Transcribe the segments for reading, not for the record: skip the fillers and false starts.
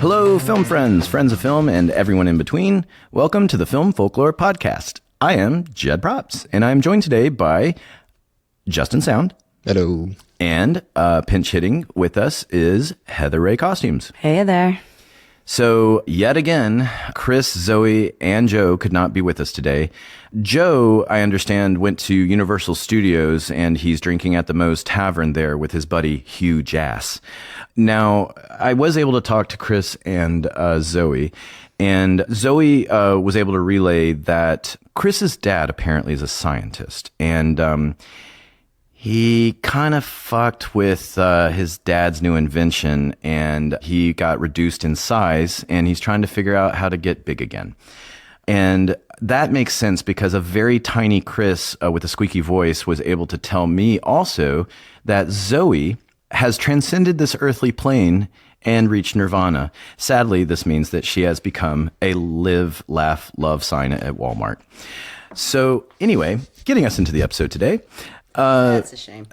Hello, film friends, friends of film, and everyone in between. Welcome to the Film Folklore Podcast. I am Jed Props, and I'm joined today by Justin Sound. Hello. And pinch hitting with us is Heather Ray Costumes. Hey there. So yet again, Chris, Zoe, and Joe could not be with us today. Joe, I understand, went to Universal Studios and he's drinking at the Moe's Tavern there with his buddy Hugh Jass. Now, I was able to talk to Chris and Zoe, and Zoe was able to relay that Chris's dad apparently is a scientist, and he kind of fucked with his dad's new invention, and he got reduced in size, and he's trying to figure out how to get big again. And that makes sense because a very tiny Chris with a squeaky voice was able to tell me also that Zoe has transcended this earthly plane and reached nirvana. Sadly, this means that she has become a live, laugh, love sign at Walmart. So anyway, getting us into the episode today. That's a shame.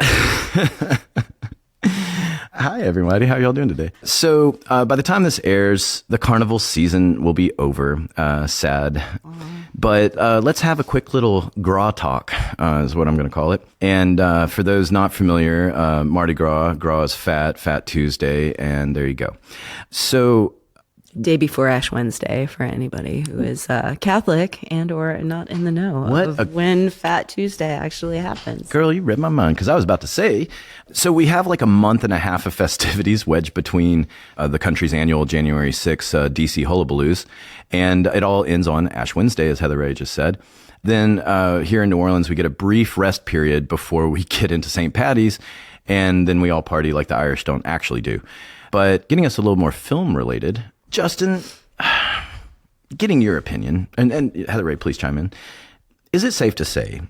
Hi, everybody. How y'all doing today? So by the time this airs, the carnival season will be over. Sad. But let's have a quick little gras talk, is what I'm going to call it. And for those not familiar, Mardi Gras is Fat Tuesday, and there you go. So Day before Ash Wednesday for anybody who is Catholic and or not in the know of when Fat Tuesday actually happens. Girl, you read my mind, because I was about to say, so we have like a month and a half of festivities wedged between the country's annual January 6th DC Hullabaloos, and it all ends on Ash Wednesday, as Heather Ray just said. Then here in New Orleans, we get a brief rest period before we get into St. Patty's, and then we all party like the Irish don't actually do. But getting us a little more film related, Justin, getting your opinion, and Heather Ray, please chime in. Is it safe to say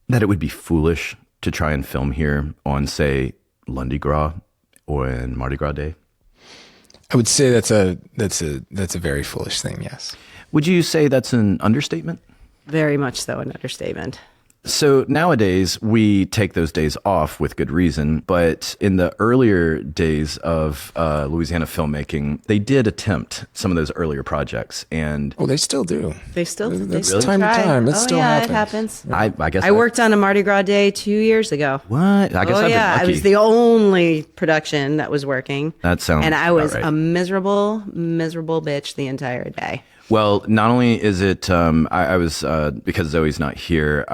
that it would be foolish to try and film here on, say, Lundi Gras or in Mardi Gras Day? I would say that's a very foolish thing, yes. Would you say that's an understatement? Very much so an understatement. So nowadays, we take those days off with good reason, but in the earlier days of Louisiana filmmaking, they did attempt some of those earlier projects. And they still do. That's really? Time to time. It still happens. It happens. I guess I worked on a Mardi Gras Day 2 years ago. What? I guess I've been lucky. I was the only production that was working. That sounds And I was right. a miserable bitch the entire day. Well, not only is it, I was, because Zoe's not here,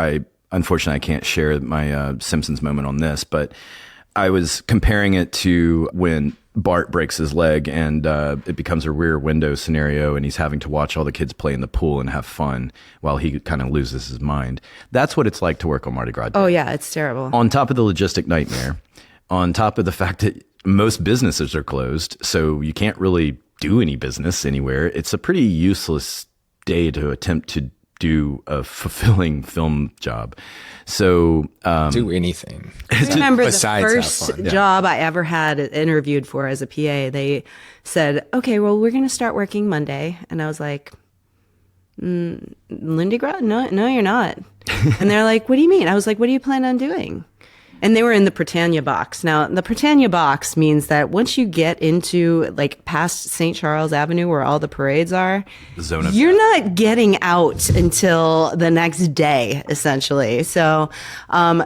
unfortunately, I can't share my Simpsons moment on this, but I was comparing it to when Bart breaks his leg and it becomes a rear window scenario and he's having to watch all the kids play in the pool and have fun while he kind of loses his mind. That's what it's like to work on Mardi Gras Day. Oh, yeah, it's terrible. On top of the logistic nightmare, on top of the fact that most businesses are closed, so you can't really do any business anywhere, it's a pretty useless day to attempt to do a fulfilling film job. So do anything. I remember the besides first job I ever had interviewed for as a PA. They said, okay, well, we're going to start working Monday. And I was like, Lundi Gras? No, you're not. And they're like, what do you mean? I was like, what do you plan on doing? And they were in the Britannia box. Now, the Britannia box means that once you get into like past St. Charles Avenue where all the parades are, you're not getting out until the next day, essentially. So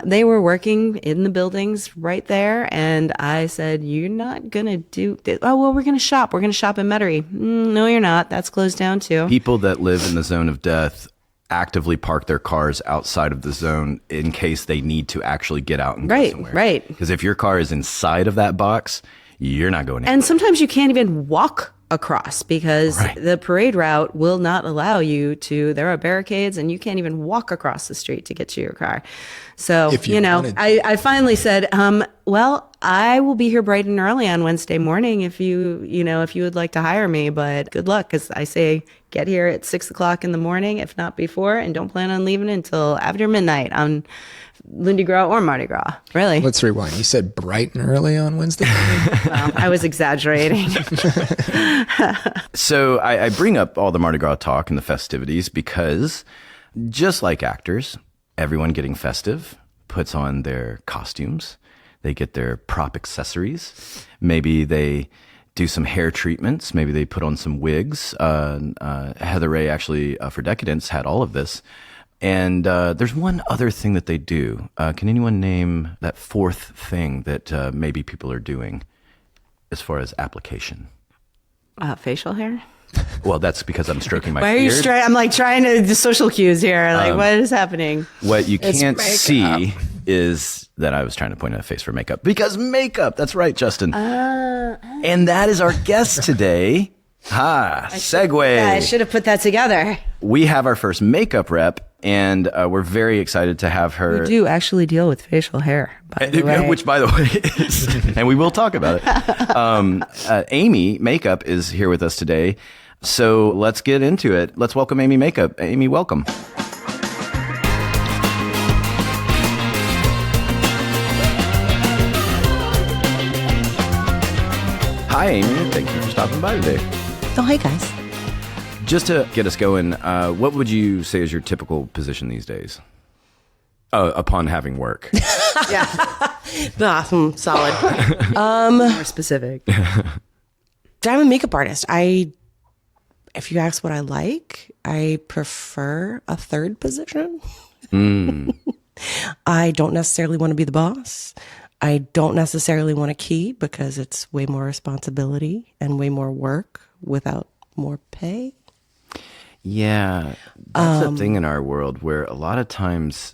they were working in the buildings right there. And I said, you're not going to do this. Oh, well, we're going to shop. We're going to shop in Metairie. No, you're not. That's closed down too. People that live in the zone of death actively park their cars outside of the zone in case they need to actually get out and go somewhere. Right. Because if your car is inside of that box, you're not going anywhere. And sometimes you can't even walk across because the parade route will not allow you to. There are barricades and you can't even walk across the street to get to your car. So, I finally said, well, I will be here bright and early on Wednesday morning if you would like to hire me, but good luck. Because I say get here at 6 o'clock in the morning, if not before, and don't plan on leaving until after midnight on Lundi Gras or Mardi Gras. Really? Let's rewind. You said bright and early on Wednesday morning? Well, I was exaggerating. So I bring up all the Mardi Gras talk and the festivities because just like actors, everyone getting festive puts on their costumes. They get their prop accessories. Maybe they do some hair treatments. Maybe they put on some wigs. Heather Ray actually, for Decadence, had all of this. And there's one other thing that they do. Can anyone name that fourth thing that maybe people are doing as far as application? Facial hair? Well, that's because I'm stroking my Why are beard. you I'm like trying to do social cues here. Like, what is happening? What you can't makeup. see is that I was trying to point at a face for makeup. Because makeup, that's right, Justin. And that is our guest today. Segue. I should have put that together. We have our first makeup rep, and we're very excited to have her. We do actually deal with facial hair, by the way. Which, by the way, is, and we will talk about it. Amy Makeup is here with us today. So let's get into it. Let's welcome Amy Makeup. Amy, welcome. Hi, Amy. Thank you for stopping by today. Oh, hey, guys. Just to get us going, what would you say is your typical position these days? Upon having work. Solid. More specific. I'm a makeup artist. If you ask what I like, I prefer a third position. I don't necessarily want to be the boss. I don't necessarily want to key because it's way more responsibility and way more work without more pay. Yeah, that's the thing in our world where a lot of times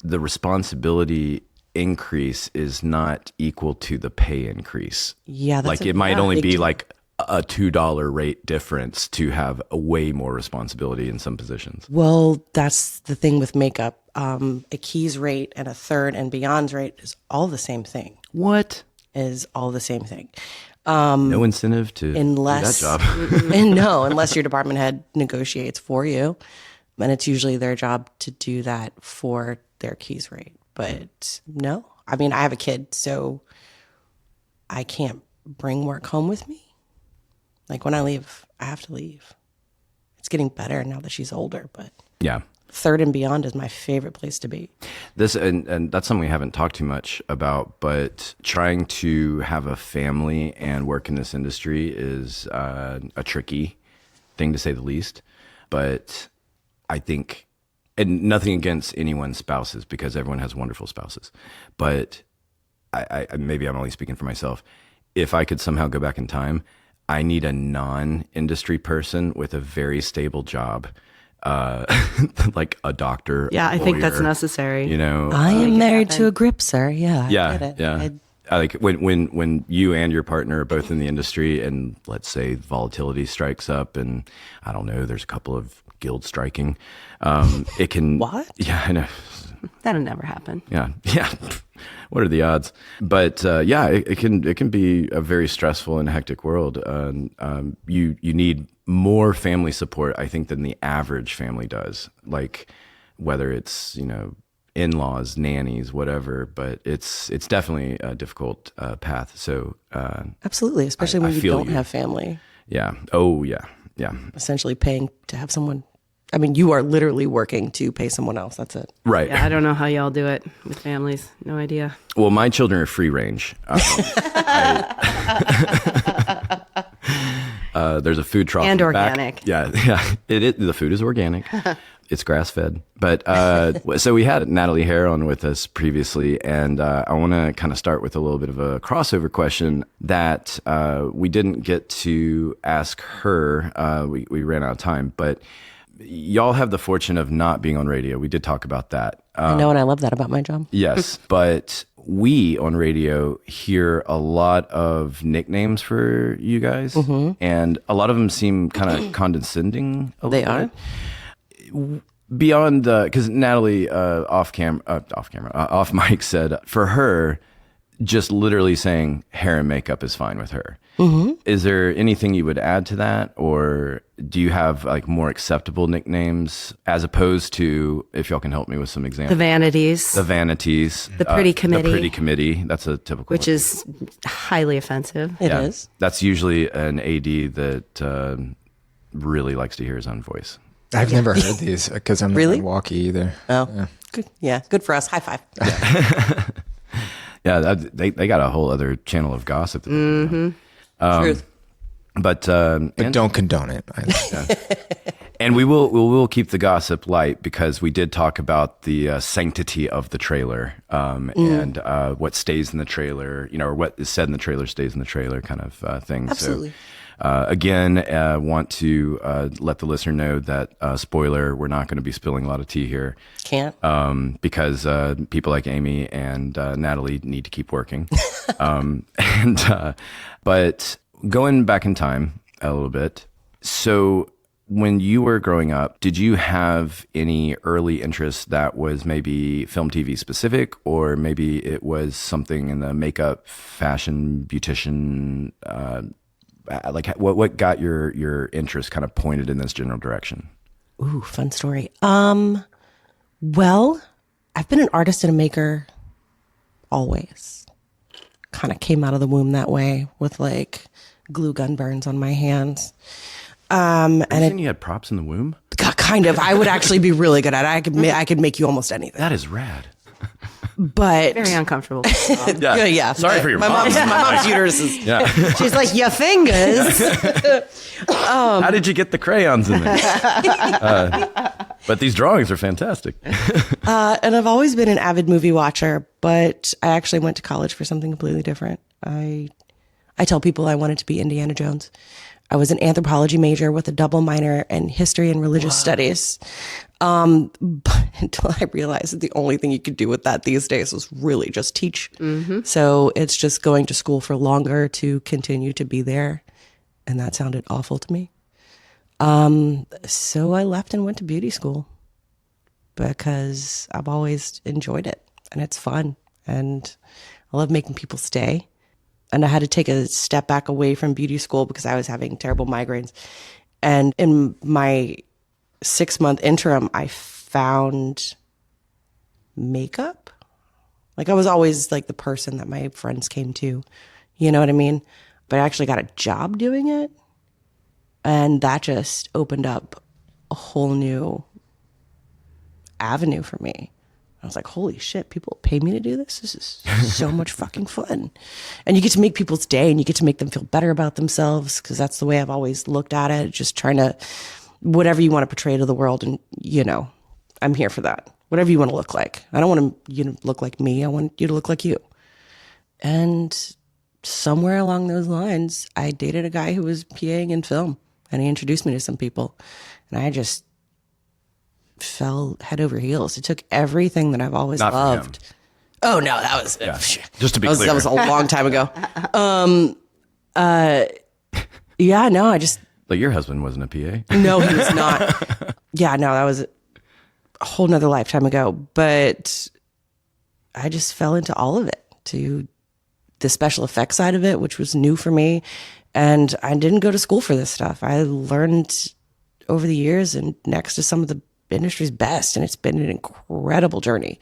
the responsibility increase is not equal to the pay increase. Yeah, that's like it might only be like a $2 rate difference to have a way more responsibility in some positions. Well, that's the thing with makeup. A keys rate and a third and beyond's rate is all the same thing. What? Is all the same thing. No incentive to Unless do that job. and no, unless your department head negotiates for you, and it's usually their job to do that for their keys rate. But no, I mean, I have a kid, so I can't bring work home with me. Like when I leave, I have to leave. It's getting better now that she's older, but Yeah. third and beyond is my favorite place to be. This and that's something we haven't talked too much about, but trying to have a family and work in this industry is a tricky thing to say the least. But I think, and nothing against anyone's spouses because everyone has wonderful spouses, but I maybe I'm only speaking for myself. If I could somehow go back in time, I need a non-industry person with a very stable job. Like a doctor. Yeah, I think that's lawyer, necessary. You know, I am it married happen. to a grip, sir. Yeah, I yeah, get it. yeah. I like when you and your partner are both in the industry, and let's say volatility strikes up, and I don't know, there's a couple of guilds striking. It can. What? Yeah, I know. That'll never happen. Yeah. What are the odds? But yeah, it can be a very stressful and hectic world. You need more family support, I think, than the average family does. Like whether it's in-laws, nannies, whatever. But it's definitely a difficult path. So Absolutely, especially I when you feel don't you. have family. yeah. Oh yeah. Yeah. Essentially paying to have someone. I mean, you are literally working to pay someone else. That's it. Right. Yeah, I don't know how y'all do it with families. No idea. Well, my children are free range. There's a food trough And in the back. organic. Yeah. The food is organic. It's grass fed. But so we had Natalie Hare on with us previously, and I want to kind of start with a little bit of a crossover question that we didn't get to ask her. We ran out of time, but y'all have the fortune of not being on radio. We did talk about that. I know, and I love that about my job. Yes, but we on radio hear a lot of nicknames for you guys, and a lot of them seem kind of condescending. They are? Beyond because Natalie off mic said for her, just literally saying hair and makeup is fine with her. Is there anything you would add to that, or do you have like more acceptable nicknames as opposed to, if y'all can help me with some The examples? vanities, The vanities, The pretty committee. the pretty committee. That's a typical, which is highly offensive. It is. That's usually an AD that really likes to hear his own voice. I've never heard these because I'm Really? not Milwaukee either. Oh. Yeah. Good. Yeah, good for us. High five. Yeah, they got a whole other channel of gossip. That they do now. Truth. But don't condone it. and we will keep the gossip light because we did talk about the sanctity of the trailer and what stays in the trailer, or what is said in the trailer stays in the trailer kind of thing. Absolutely. So again, want to let the listener know that spoiler, we're not going to be spilling a lot of tea here. Can't. Because people like Amy and Natalie need to keep working. But going back in time a little bit. So when you were growing up, did you have any early interest that was maybe film, TV specific, or maybe it was something in the makeup, fashion, beautician, like what got your interest kind of pointed in this general direction? Ooh, fun story. Well, I've been an artist and a maker always. Kind of came out of the womb that way with like glue gun burns on my hands. And you had props in the womb? Kind of. I would actually be really good at it. I could make you almost anything. That is rad. But Very uncomfortable. yeah. Sorry for your my mom's uterus is. Yeah. She's like, your fingers. How did you get the crayons in there? But these drawings are fantastic. And I've always been an avid movie watcher, but I actually went to college for something completely different. I tell people I wanted to be Indiana Jones. I was an anthropology major with a double minor in history and religious studies. But until I realized that the only thing you could do with that these days was really just teach. Mm-hmm. So it's just going to school for longer to continue to be there. And that sounded awful to me. So I left and went to beauty school because I've always enjoyed it and it's fun and I love making people stay. And I had to take a step back away from beauty school because I was having terrible migraines. And in my 6-month interim, I found makeup. Like I was always like the person that my friends came to, you know what I mean? But I actually got a job doing it. And that just opened up a whole new avenue for me. I was like, holy shit, people pay me to do this? This is so much fucking fun. And you get to make people's day and you get to make them feel better about themselves because that's the way I've always looked at it. Just trying to, whatever you want to portray to the world. And, I'm here for that. Whatever you want to look like. I don't want you to look like me. I want you to look like you. And somewhere along those lines, I dated a guy who was PAing in film and he introduced me to some people. And I just fell head over heels. It took everything that I've always loved. Oh no, that was just to be clear. That was a long time ago. Yeah, no, I just. But your husband wasn't a PA. No, he was not. Yeah, no, that was a whole nother lifetime ago. But I just fell into all of it, to the special effects side of it, which was new for me. And I didn't go to school for this stuff. I learned over the years and next to some of the industry's best. And it's been an incredible journey.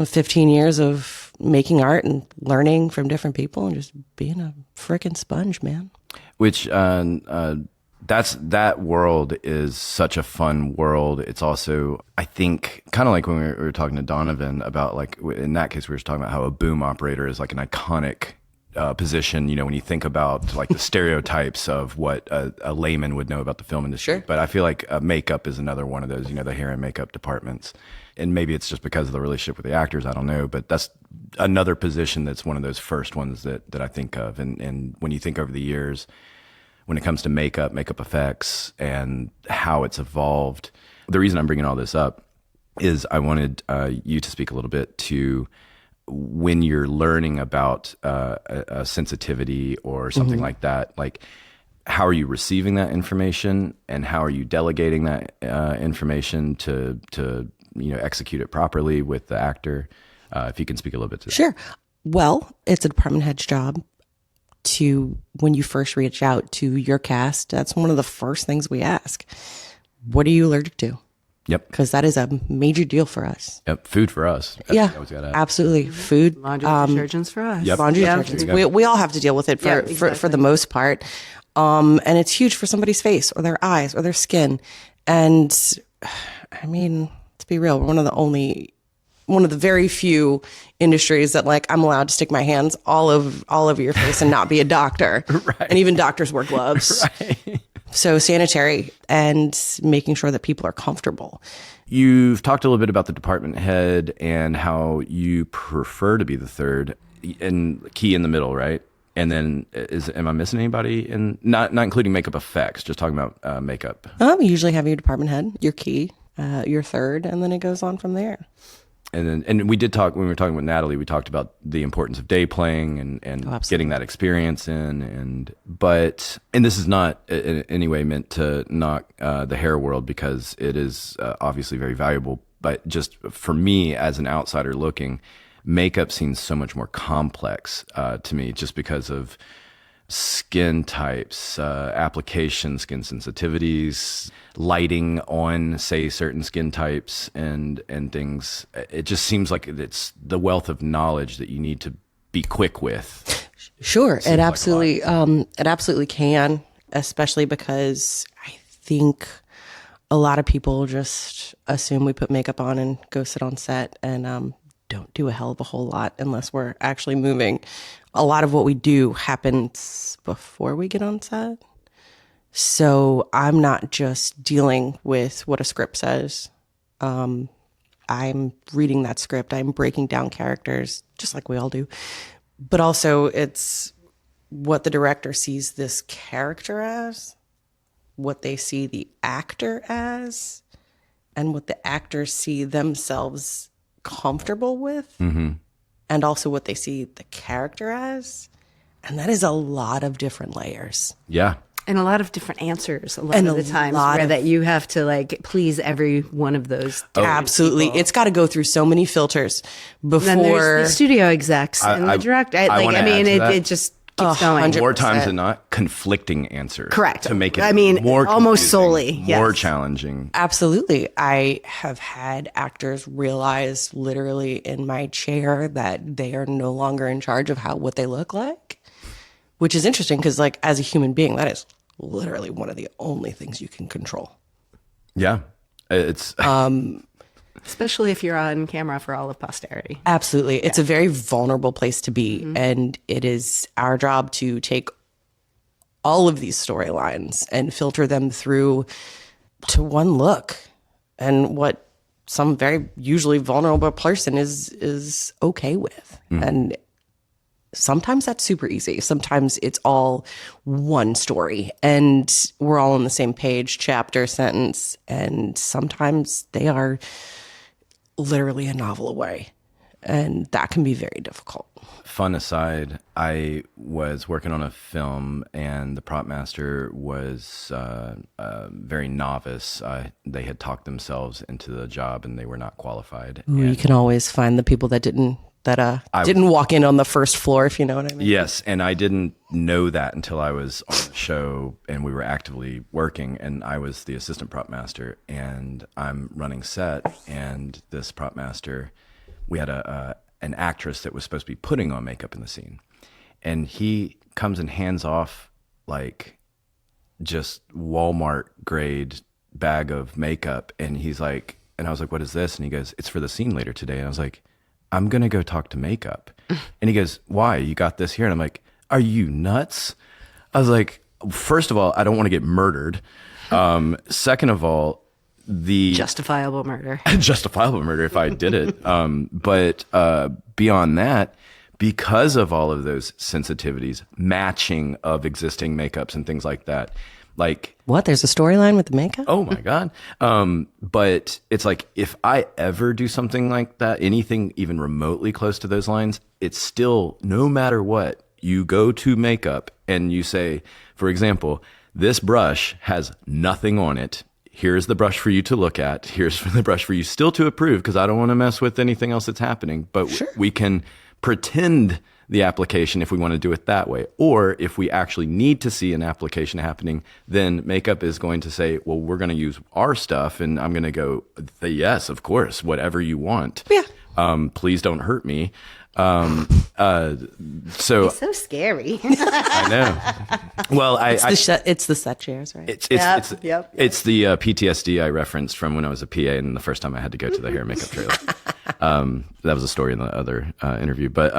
15 years of making art and learning from different people and just being a freaking sponge, man. Which, that world is such a fun world. It's also, I think, kind of like when we were talking to Donovan about, like, in that case, we were talking about how a boom operator is like an iconic position, when you think about like the stereotypes of what a layman would know about the film industry. Sure. But I feel like makeup is another one of those, the hair and makeup departments. And maybe it's just because of the relationship with the actors, I don't know. But that's another position that's one of those first ones that I think of. And when you think over the years, when it comes to makeup effects and how it's evolved, the reason I'm bringing all this up is I wanted you to speak a little bit to when you're learning about a sensitivity or something like that, like how are you receiving that information and how are you delegating that information to execute it properly with the actor? If you can speak a little bit to that. Sure. Well, it's a department head's job to, when you first reach out to your cast, that's one of the first things we ask. What are you allergic to? Yep. Because that is a major deal for us. Yep. Food for us. Absolutely. Food. Laundry detergents for us. Yep. Laundry detergents. We all have to deal with it for the most part. And it's huge for somebody's face or their eyes or their skin. And I mean, to be real, we're one of the only one of the very few industries that like I'm allowed to stick my hands all over your face and not be a doctor. Right. And even doctors wear gloves. Right. So sanitary and making sure that people are comfortable. You've talked a little bit about the department head and how you prefer to be the third and key in the middle, right? And then am I missing anybody? And not including makeup effects, just talking about makeup. You usually have your department head, your key, your third, and then it goes on from there. And we did talk, when we were talking with Natalie, we talked about the importance of day playing and getting that experience in. And this is not in any way meant to knock the hair world, because it is obviously very valuable. But just for me as an outsider looking, makeup seems so much more complex to me, just because of skin types, application, skin sensitivities, lighting on, say, certain skin types and things. It just seems like it's the wealth of knowledge that you need to be quick with. Sure, it absolutely can, especially because I think a lot of people just assume we put makeup on and go sit on set and don't do a hell of a whole lot unless we're actually moving. A lot of what we do happens before we get on set. So I'm not just dealing with what a script says. I'm reading that script. I'm breaking down characters, just like we all do. But also it's what the director sees this character as, what they see the actor as, and what the actors see themselves comfortable with. Mm-hmm. And also what they see the character as. And that is a lot of different layers. Yeah. And a lot of different answers a lot of the times where that you have to like please every one of those. Absolutely. People. It's got to go through so many filters before. Then there's the studio execs and the director. It just keeps going. 100%. More times than not, conflicting answers. Correct. To make it more almost solely. Yes. More challenging. Absolutely. I have had actors realize literally in my chair that they are no longer in charge of what they look like, which is interesting because like as a human being, that is literally one of the only things you can control. Yeah. It's especially if you're on camera for all of posterity. Absolutely. It's a very vulnerable place to be. Mm-hmm. And it is our job to take all of these storylines and filter them through to one look and what some very usually vulnerable person is okay with. Mm-hmm. And sometimes that's super easy. Sometimes it's all one story and we're all on the same page, chapter, sentence. And sometimes they are literally a novel away. And that can be very difficult. Fun aside, I was working on a film and the prop master was very novice. They had talked themselves into the job and they were not qualified. Ooh, you can always find the people that didn't walk in on the first floor, if you know what I mean. Yes, and I didn't know that until I was on the show and we were actively working, and I was the assistant prop master, and I'm running set, and this prop master, we had an actress that was supposed to be putting on makeup in the scene, and he comes and hands off like just Walmart grade bag of makeup, and he's like, and I was like, what is this? And he goes, it's for the scene later today. And I was like, I'm going to go talk to makeup. And he goes, why? You got this here? And I'm like, are you nuts? I was like, first of all, I don't want to get murdered. Second of all, justifiable murder if I did it. But beyond that, because of all of those sensitivities, matching of existing makeups and things like that, like what? There's a storyline with the makeup? Oh my God. But it's like, if I ever do something like that, anything even remotely close to those lines, it's still, no matter what, you go to makeup and you say, for example, this brush has nothing on it. Here's the brush for you to look at. Here's the brush for you still to approve, because I don't want to mess with anything else that's happening. But sure, we can pretend the application if we want to do it that way. Or if we actually need to see an application happening, then makeup is going to say, well, we're going to use our stuff. And I'm going to go, yes, of course, whatever you want. Yeah. Please don't hurt me. So it's so scary. I know. Well, it's the set chairs, right? It's the PTSD I referenced from when I was a PA and the first time I had to go to the hair and makeup trailer. That was a story in the other interview. But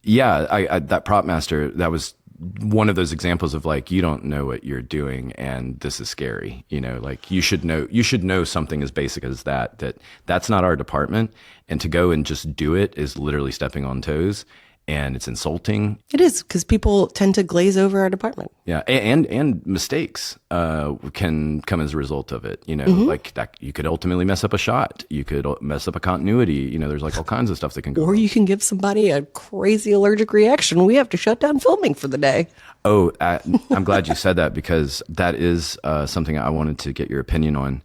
yeah, I that prop master, that was one of those examples of like, you don't know what you're doing and this is scary. You know, like you should know something as basic as that's not our department. And to go and just do it is literally stepping on toes, and it's insulting. It is, because people tend to glaze over our department. Yeah, and mistakes can come as a result of it. You know, like that, you could ultimately mess up a shot. You could mess up a continuity. You know, there's like all kinds of stuff that can go Or wrong. you can give somebody a crazy allergic reaction. We have to shut down filming for the day. Oh, I'm glad you said that, because that is something I wanted to get your opinion on.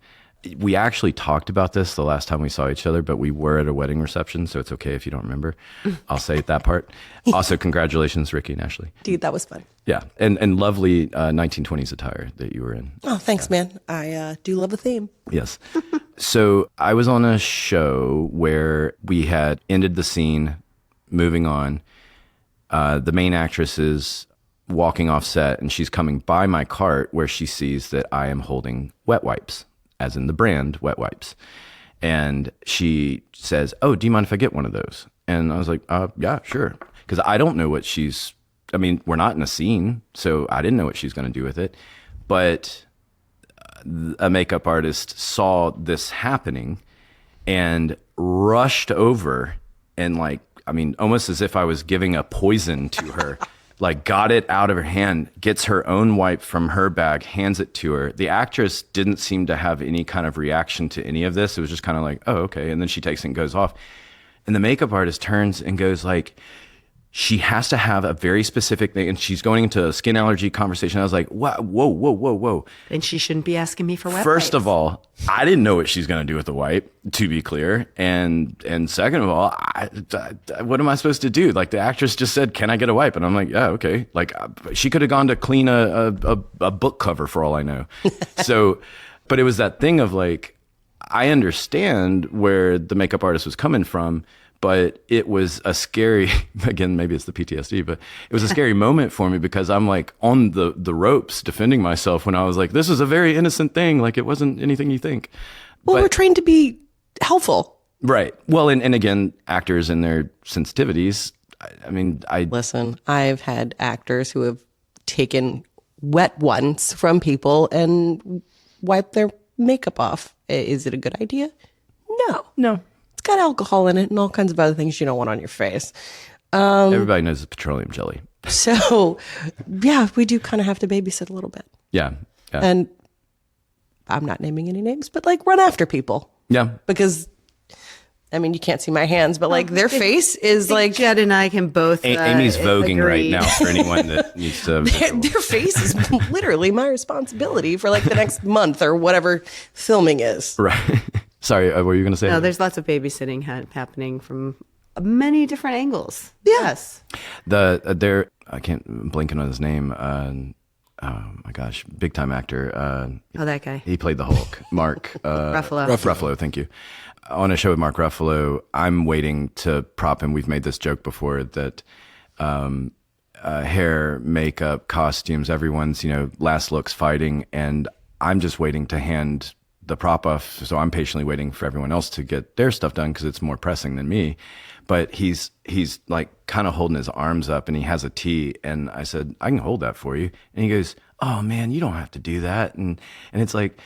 We actually talked about this the last time we saw each other, but we were at a wedding reception, so it's okay if you don't remember. I'll say that part. Also, congratulations, Ricky and Ashley. Dude, that was fun. Yeah, and lovely 1920s attire that you were in. Oh, thanks, man. I do love a theme. Yes. So I was on a show where we had ended the scene, moving on. The main actress is walking off set, and she's coming by my cart where she sees that I am holding wet wipes, as in the brand Wet Wipes. And she says, "Oh, do you mind if I get one of those?" And I was like, yeah, sure. Because I don't know what we're not in a scene, so I didn't know what she's going to do with it. But a makeup artist saw this happening and rushed over and almost as if I was giving a poison to her, like got it out of her hand, gets her own wipe from her bag, hands it to her. The actress didn't seem to have any kind of reaction to any of this. It was just kind of like, oh, okay. And then she takes it and goes off. And the makeup artist turns and goes like, she has to have a very specific thing. And she's going into a skin allergy conversation. I was like, whoa. Then she shouldn't be asking me for wet First wipes. of all, I didn't know what she's going to do with the wipe, to be clear. And second of all, what am I supposed to do? Like, the actress just said, "Can I get a wipe?" And I'm like, yeah, okay. Like, she could have gone to clean a book cover for all I know. So, but it was that thing of like, I understand where the makeup artist was coming from, but it was a scary, again, maybe it's the PTSD, but it was a scary moment for me, because I'm like on the ropes defending myself when I was like, this is a very innocent thing. Like, it wasn't anything you think. Well, But- we're trained to be helpful. Right. Well, and again, actors and their sensitivities. I Listen, I've had actors who have taken wet ones from people and wiped their makeup off. Is it a good idea? No. It's got alcohol in it and all kinds of other things you don't want on your face. everybody knows it's petroleum jelly. So, yeah, we do kind of have to babysit a little bit. Yeah. And I'm not naming any names, but like run after people. Yeah. Because, I mean, you can't see my hands, but like their face is like, Jed and I can both. Amy's voguing right agree. now for anyone that needs to. their face is literally my responsibility for like the next month or whatever filming is. Right. Sorry, what were you going to say? No, there's lots of babysitting happening from many different angles. Yes. I can't, I'm blanking on his name. Oh my gosh, big time actor. That guy. He played the Hulk. Mark Ruffalo. Ruffalo, thank you. On a show with Mark Ruffalo, I'm waiting to prop him. We've made this joke before that hair, makeup, costumes, everyone's, last looks fighting, and I'm just waiting to hand the prop off. So I'm patiently waiting for everyone else to get their stuff done because it's more pressing than me. But he's like kind of holding his arms up, and he has a tea, and I said, "I can hold that for you." And he goes, "Oh man, you don't have to do that." And it's like,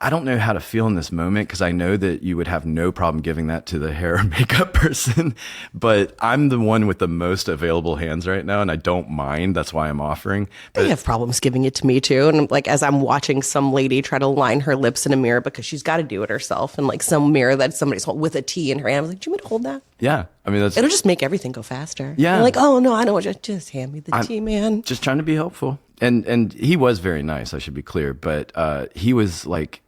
I don't know how to feel in this moment, because I know that you would have no problem giving that to the hair or makeup person, but I'm the one with the most available hands right now, and I don't mind. That's why I'm offering. I have problems giving it to me too. And like, as I'm watching some lady try to line her lips in a mirror because she's got to do it herself, and like some mirror that somebody's holding with a tea in her hand, I was like, "Do you want me to hold that?" Yeah, that's It'll just make everything go faster. Yeah. I'm like, "Oh no, I don't want you. Just hand me the tea, man." just trying to be helpful. And he was very nice, I should be clear, but he was like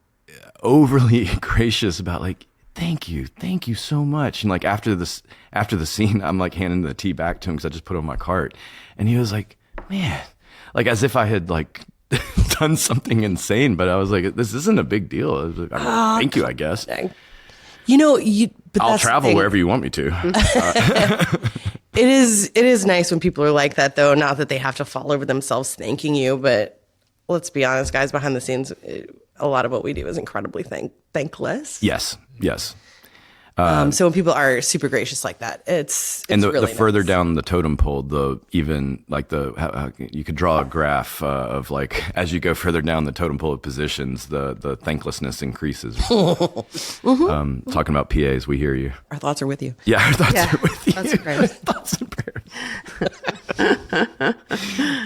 overly gracious about like, thank you so much. And like after the scene, I'm like handing the tea back to him because I just put it on my cart, and he was like, man, like as if I had like done something insane. But I was like, this isn't a big deal. I was like, thank you, I guess. But I'll that's the travel thing. wherever you want me to. It is nice when people are like that, though. Not that they have to fall over themselves thanking you, but let's be honest, guys, behind the scenes, a lot of what we do is incredibly thankless. Yes. So when people are super gracious like that, it's And the really further nice. down the totem pole, the even like how you could draw a graph of like as you go further down the totem pole of positions, the thanklessness increases. Talking about PAs, we hear you. Our thoughts are with you. Yeah, our thoughts Yeah, are with you. thoughts and prayers. Thoughts and prayers.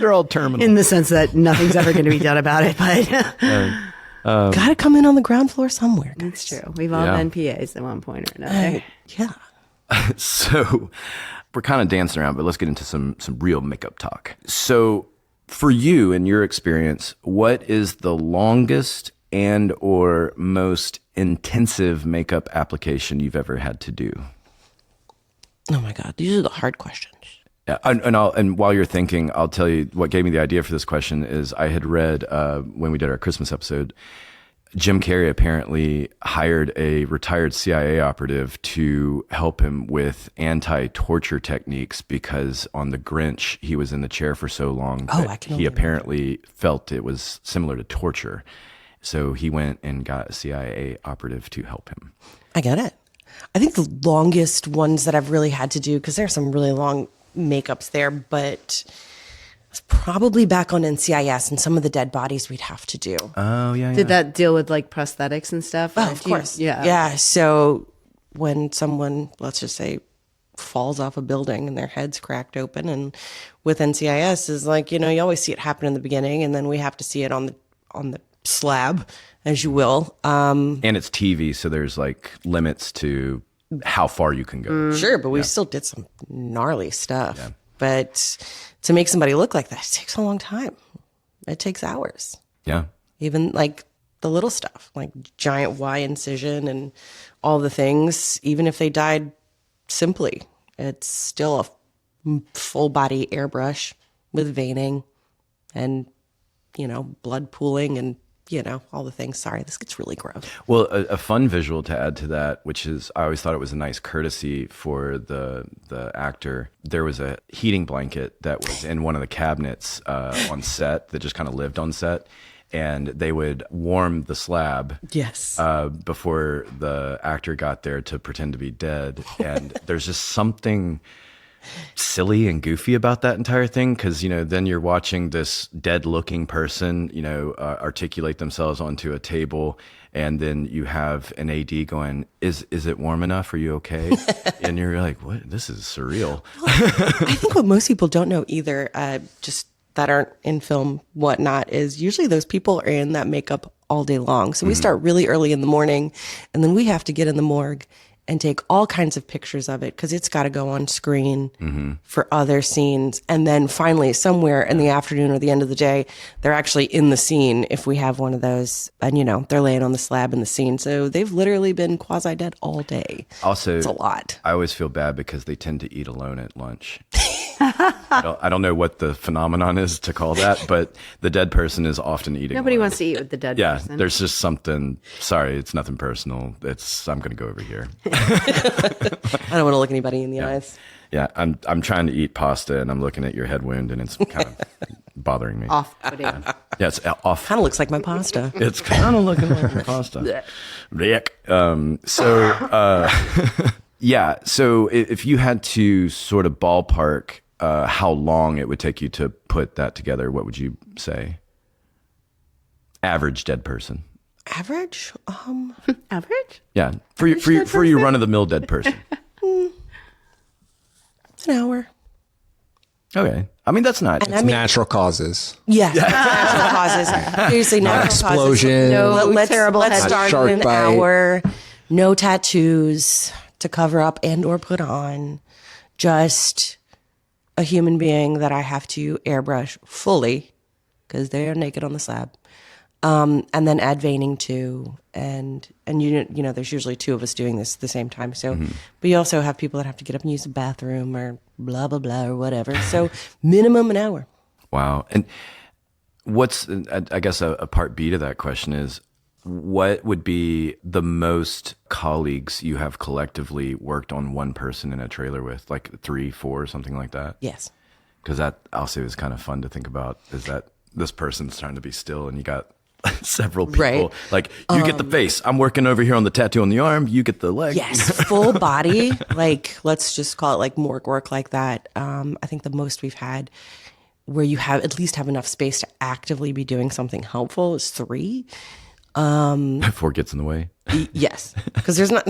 They're all terminal. In the sense that nothing's ever going to be done about it, but Got to come in on the ground floor somewhere, guys. it's true. We've all Yeah. been PAs at one point or another. Yeah. So we're kind of dancing around, but let's get into some real makeup talk. So for you, in your experience, what is the longest and or most intensive makeup application you've ever had to do? Oh my God, these are the hard questions. Yeah, and while you're thinking, I'll tell you what gave me the idea for this question is I had read when we did our Christmas episode, Jim Carrey apparently hired a retired CIA operative to help him with anti-torture techniques because on The Grinch, he was in the chair for so long Oh, that I can he only apparently felt it was similar to torture. So he went and got a CIA operative to help him. I get it. I think the longest ones that I've really had to do, because there are some really long makeups there, but it's probably back on NCIS and some of the dead bodies we'd have to do. Oh, yeah, Did that deal with like prosthetics and stuff? Oh, of course. Yeah. Yeah. So when someone, let's just say, falls off a building and their head's cracked open, and with NCIS is like, you always see it happen in the beginning, and then we have to see it on the slab, as you will. And it's TV, so there's like limits to how far you can go. Sure, but we still did some gnarly stuff. But to make somebody look like that, it takes a long time. It takes hours. Yeah. Even like the little stuff, like giant Y incision and all the things, even if they died simply, it's still a full body airbrush with veining and, blood pooling and, all the things. Sorry, this gets really gross. Well, a fun visual to add to that, which is I always thought it was a nice courtesy for the actor. There was a heating blanket that was in one of the cabinets on set that just kind of lived on set. And they would warm the slab Yes. before the actor got there to pretend to be dead. And there's just something silly and goofy about that entire thing because then you're watching this dead looking person articulate themselves onto a table, and then you have an AD going, is it warm enough, are you okay? And you're like, what, this is surreal. I think what most people don't know either, just that aren't in film, whatnot, is usually those people are in that makeup all day long. So we start really early in the morning, and then we have to get in the morgue and take all kinds of pictures of it because it's got to go on screen for other scenes. And then finally, somewhere in the afternoon or the end of the day, they're actually in the scene if we have one of those. And, they're laying on the slab in the scene. So they've literally been quasi-dead all day. Also, It's a lot. I always feel bad because they tend to eat alone at lunch. I don't know what the phenomenon is to call that, but the dead person is often eating Nobody alone. wants to eat with the dead Yeah, person. there's just something. Sorry, it's nothing personal. I'm going to go over here. I don't want to look anybody in the eyes. Yeah, I'm trying to eat pasta and I'm looking at your head wound and it's kind of bothering me. Off-putting. Yeah, it's off. Kind of looks like my pasta. It's kind of looking like your pasta. Blech. Yeah. So if you had to sort of ballpark how long it would take you to put that together, what would you say? Average dead person. Average? Average? Yeah, for your run of the mill dead person. It's an hour. Okay, I mean that's not. And I mean, Natural causes. yes, natural causes. Seriously, natural explosion. causes. No terrible let's head start shark with an bite. hour. No tattoos to cover up and or put on. Just a human being that I have to airbrush fully because they are naked on the slab. And then add veining too, and there's usually two of us doing this at the same time. So, but you also have people that have to get up and use the bathroom or blah blah blah or whatever. So, minimum an hour. Wow. And what's I guess a part B to that question is, what would be the most colleagues you have collectively worked on one person in a trailer with, like 3, 4, something like that? Yes. Because that also is kind of fun to think about. Is that this person's trying to be still, and you got several people. Right. Like, you get the face. I'm working over here on the tattoo on the arm. You get the leg. Yes, full body. Like, let's just call it like morgue work like that. I think the most we've had where you have at least have enough space to actively be doing something helpful is 3. Before it gets in the way. Yes, because there's not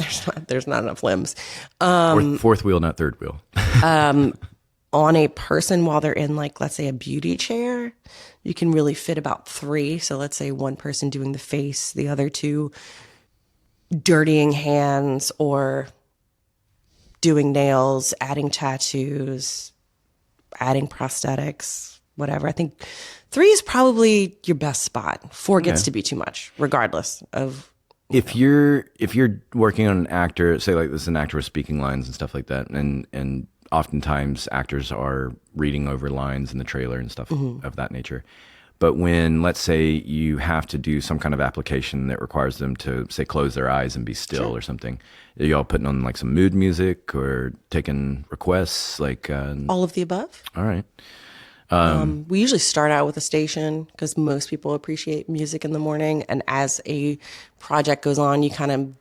enough limbs Fourth wheel, not third wheel. on a person while they're in, like, let's say a beauty chair. You can really fit about 3. So let's say one person doing the face, the other 2 dirtying hands or doing nails, adding tattoos, adding prosthetics, whatever. I think 3 is probably your best spot. 4 gets to be too much, regardless of. If you're working on an actor, say like this is an actor with speaking lines and stuff like that, and oftentimes actors are reading over lines in the trailer and stuff of that nature. But when, let's say, you have to do some kind of application that requires them to, say, close their eyes and be still or something, are y'all putting on like some mood music or taking requests? Like All of the above. all right. We usually start out with a station because most people appreciate music in the morning. And as a project goes on, you kind of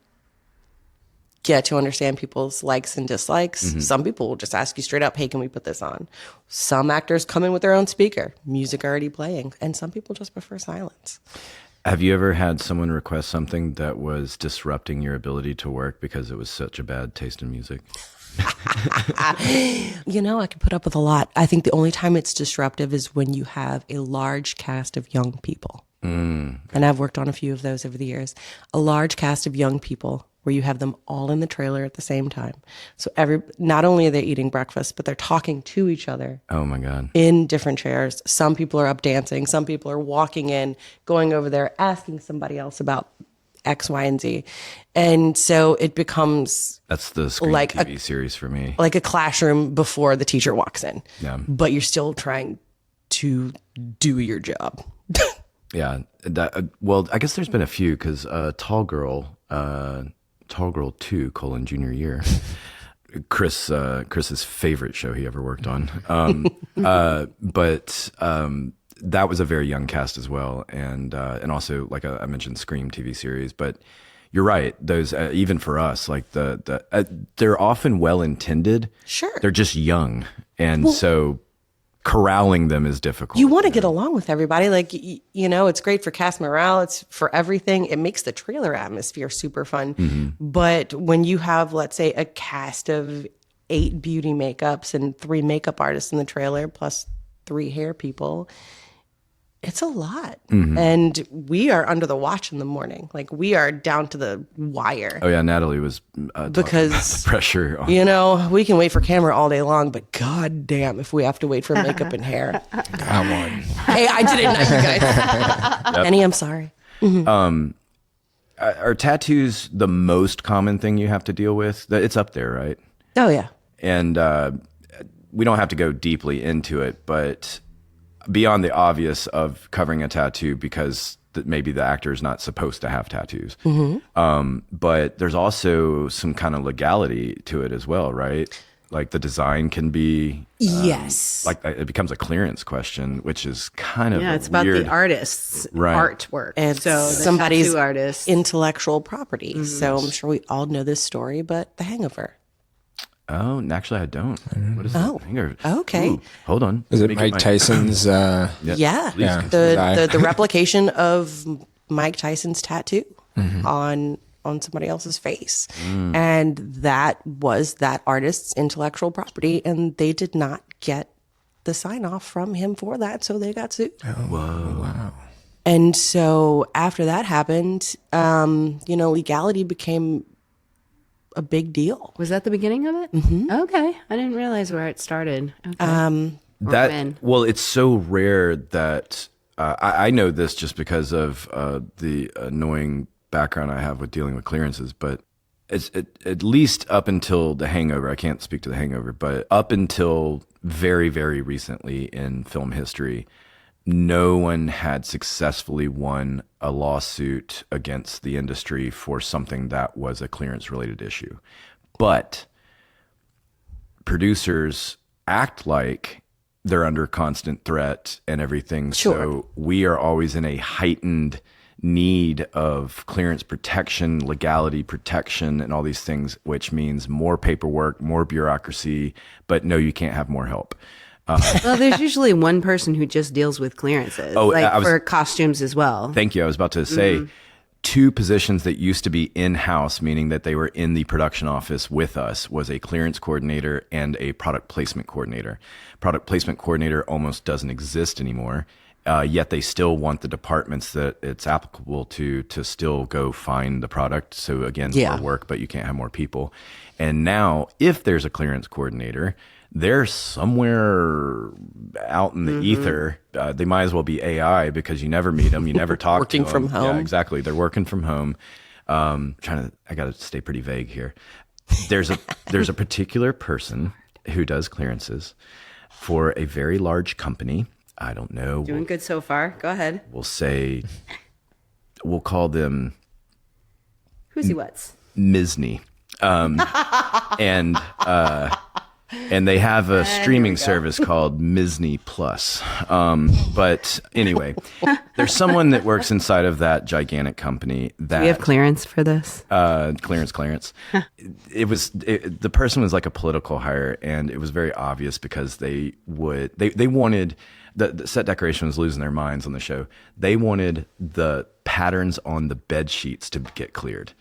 get to understand people's likes and dislikes. Some people will just ask you straight up, hey, can we put this on? Some actors come in with their own speaker, music already playing. And some people just prefer silence. Have you ever had someone request something that was disrupting your ability to work because it was such a bad taste in music? I can put up with a lot. I think the only time it's disruptive is when you have a large cast of young people. And I've worked on a few of those over the years. A large cast of young people where you have them all in the trailer at the same time. So not only are they eating breakfast, but they're talking to each other. Oh my God. In different chairs. Some people are up dancing. Some people are walking in, going over there, asking somebody else about X, Y, and Z. And so it becomes That's the Screen like TV series for me. like a classroom before the teacher walks in. Yeah. But you're still trying to do your job. Yeah. Well, I guess there's been a few because Tall Girl 2, junior year. Chris's favorite show he ever worked on. But that was a very young cast as well. And also, like I mentioned, Scream TV series. But you're right. Those, even for us, like they're often well-intended. Sure. They're just young. And so corralling them is difficult. You want to get along with everybody. Like, it's great for cast morale. It's for everything. It makes the trailer atmosphere super fun. But when you have, let's say, a cast of 8 beauty makeups and 3 makeup artists in the trailer, plus 3 hair people, it's a lot. And we are under the watch in the morning. Like, we are down to the wire. Oh yeah, Natalie was Because the pressure on. We can wait for camera all day long, but god damn if we have to wait for makeup and hair. Come on. Hey, I did it, not you guys. Penny, I'm sorry. Are tattoos the most common thing you have to deal with? It's up there, right? Oh yeah. And we don't have to go deeply into it, but beyond the obvious of covering a tattoo because maybe the actor is not supposed to have tattoos. But there's also some kind of legality to it as well, right? Like the design can be Yes. like it becomes a clearance question, which is kind of it's weird. about the artist's artwork. And so the somebody's tattoo artist. intellectual property. So I'm sure we all know this story, but The Hangover. Oh, and actually, I don't. What is that? Hangover? Okay. Ooh, hold on. Is Let it me get Mike my- Tyson's? Yeah. Yeah. The replication of Mike Tyson's tattoo on somebody else's face. And that was that artist's intellectual property. And they did not get the sign off from him for that. So they got sued. Whoa. Wow. And so after that happened, legality became a big deal. Was that the beginning of it? Okay. I didn't realize where it started. Okay. when? Well, it's so rare that I know this just because of the annoying background I have with dealing with clearances, but it's at least up until The Hangover. I can't speak to The Hangover, but up until very, very recently in film history, no one had successfully won a lawsuit against the industry for something that was a clearance-related issue. But producers act like they're under constant threat and everything. Sure. So we are always in a heightened need of clearance protection, legality protection, and all these things, which means more paperwork, more bureaucracy, but no, you can't have more help. Well, there's usually one person who just deals with clearances, for costumes as well. Thank you. I was about to say, two positions that used to be in-house, meaning that they were in the production office with us, was a clearance coordinator and a product placement coordinator. Product placement coordinator almost doesn't exist anymore. Yet they still want the departments that it's applicable to still go find the product. So again, more work, but you can't have more people. And now if there's a clearance coordinator, they're somewhere out in the ether. They might as well be AI because you never meet them. You never talk to them. Working from home. Yeah, exactly. They're working from home. I got to stay pretty vague here. There's a particular person who does clearances for a very large company. I don't know. Doing good so far. Go ahead. We'll call them Who's what's? Misney. And they have a streaming service called Misney Plus. But anyway, there's someone that works inside of that gigantic company that Do we have clearance for this? Clearance. The person was like a political hire, and it was very obvious because they wanted the set decoration was losing their minds on the show. They wanted the patterns on the bed sheets to get cleared.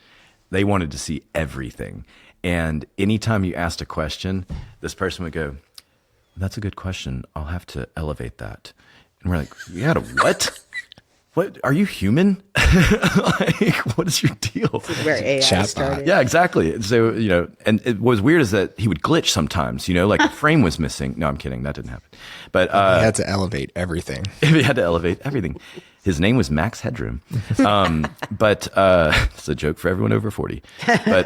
They wanted to see everything. And anytime you asked a question, this person would go, "That's a good question. I'll have to elevate that." And we're like, "You had a what? What? Are you human? Like, what is your deal?" This is where AI started. Yeah, exactly. So, and it was weird is that he would glitch sometimes, like the frame was missing. No, I'm kidding. That didn't happen. But he had to elevate everything. He had to elevate everything. His name was Max Headroom. But it's a joke for everyone over 40. But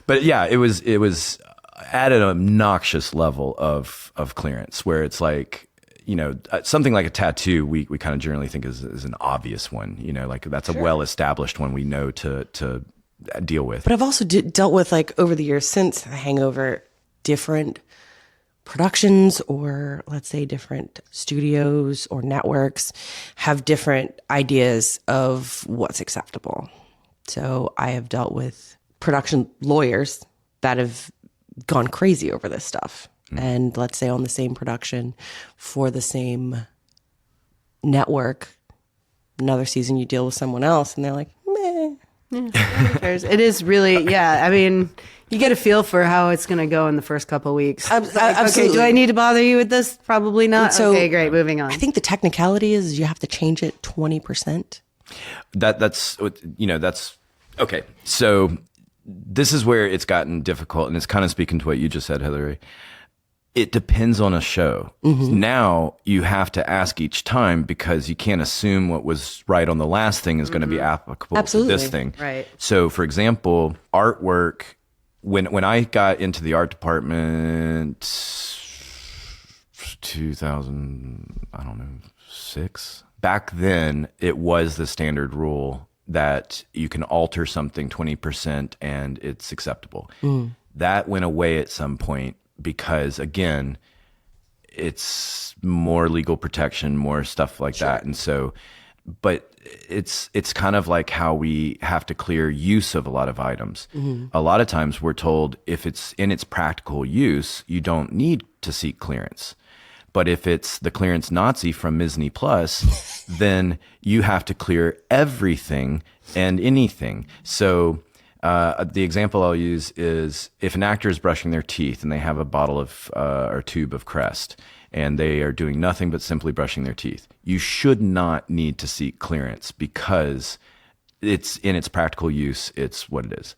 but yeah, it was at an obnoxious level of clearance where it's like, something like a tattoo, we kind of generally think is an obvious one, like that's a well-established one we know to deal with. But I've also dealt with, like, over the years since The Hangover, different productions, or let's say different studios or networks have different ideas of what's acceptable. So I have dealt with production lawyers that have gone crazy over this stuff. And let's say on the same production for the same network, another season you deal with someone else and they're like, meh. It is really, I mean, you get a feel for how it's going to go in the first couple of weeks. Absolutely. Okay, do I need to bother you with this? Probably not. So, okay, great. Moving on. I think the technicality is you have to change it 20%. That's okay. So this is where it's gotten difficult, and it's kind of speaking to what you just said, Hillary. It depends on a show. Mm-hmm. Now you have to ask each time because you can't assume what was right on the last thing is going to be applicable to this thing. Right. So, for example, artwork. When I got into the art department, 2006. Back then, it was the standard rule that you can alter something 20% and it's acceptable. That went away at some point. Because again, it's more legal protection, more stuff like that. And so, but it's kind of like how we have to clear use of a lot of items. Mm-hmm. A lot of times we're told if it's in its practical use, you don't need to seek clearance. But if it's the clearance Nazi from Misney Plus, then you have to clear everything and anything. So the example I'll use is if an actor is brushing their teeth and they have a bottle of or tube of Crest and they are doing nothing but simply brushing their teeth, you should not need to seek clearance because it's in its practical use, it's what it is.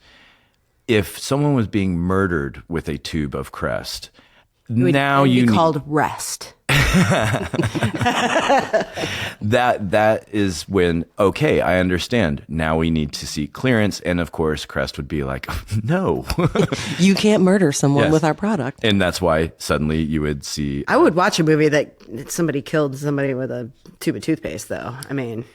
If someone was being murdered with a tube of Crest, now you need called rest. That is when, okay, I understand. Now we need to seek clearance. And of course, Crest would be like, no. You can't murder someone with our product. And that's why suddenly you would see. I would watch a movie that somebody killed somebody with a tube of toothpaste, though. I mean,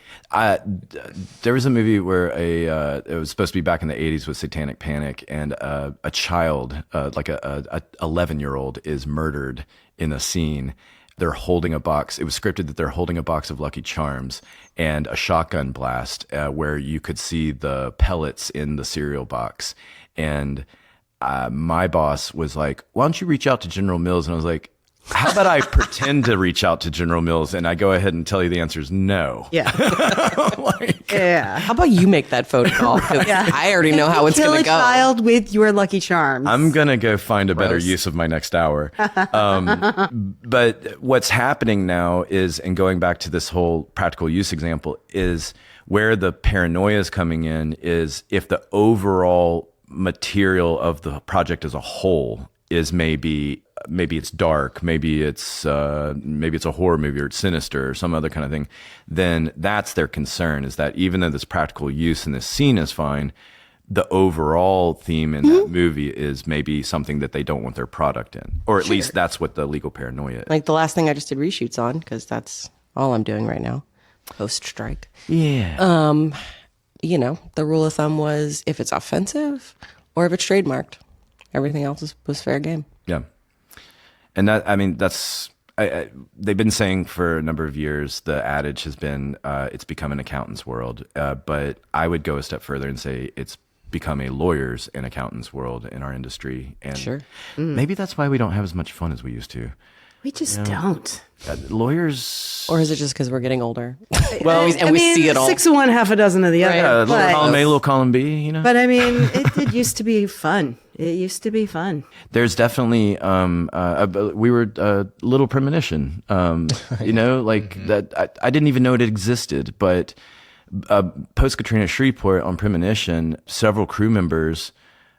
there was a movie where it was supposed to be back in the 80s with Satanic Panic, and a child, like a 11-year-old, is murdered in a scene. they're holding a box. It was scripted that they're holding a box of Lucky Charms and a shotgun blast where you could see the pellets in the cereal box. And my boss was like, why don't you reach out to General Mills? And I was like, how about I pretend to reach out to General Mills and I go ahead and tell you the answer is no. Yeah. Yeah. How about you make that phone call? 'Cause I already know how it's Kill going a to go. child with your Lucky Charms. I'm going to go find a better use of my next hour. But what's happening now is, and going back to this whole practical use example, is where the paranoia is coming in is if the overall material of the project as a whole is maybe it's dark, maybe it's a horror movie or it's sinister or some other kind of thing, then that's their concern, is that even though this practical use in this scene is fine, the overall theme in that movie is maybe something that they don't want their product in. Or at least that's what the legal paranoia is. Like the last thing I just did reshoots on, because that's all I'm doing right now, post-strike. Yeah. You know, the rule of thumb was if it's offensive or if it's trademarked, everything else was fair game. Yeah. And that, I mean, that's, they've been saying for a number of years, the adage has been, it's become an accountant's world. But I would go a step further and say it's become a lawyer's and accountant's world in our industry. And Sure. maybe that's why we don't have as much fun as we used to. We just don't. Lawyers. Or is it just because we're getting older? Well, we see it all. 6 of one, half a dozen of the other. Yeah, little But, column A, little column B, you know? but I mean, it used to be fun. It used to be fun. There's definitely we were a little premonition, you know, like that. I didn't even know it existed, but post Katrina Shreveport on Premonition, several crew members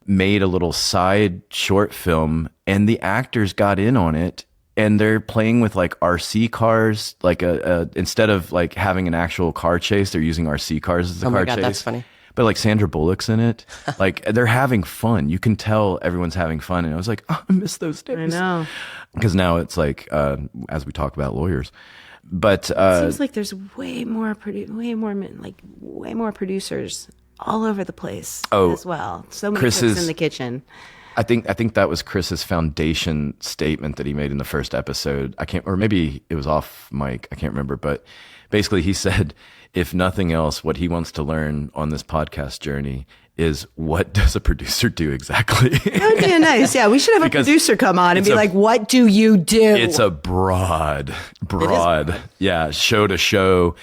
made a little side short film, and the actors got in on it. And they're playing with like RC cars, like instead of like having an actual car chase, they're using RC cars as the car chase. Oh my God, that's funny. But like Sandra Bullock's in it. Like they're having fun. You can tell everyone's having fun. And I was like, oh, I miss those days. I know. Because now it's like, as we talk about lawyers, but It seems like there's way more producers all over the place as well. So many cooks in the kitchen. I think that was Chris's foundation statement that he made in the first episode. Or maybe it was off mic. I can't remember. But basically he said, if nothing else, what he wants to learn on this podcast journey is what does a producer do exactly? That would be nice. Yeah, we should have a producer come on and be like, what do you do? It's a broad, show to show.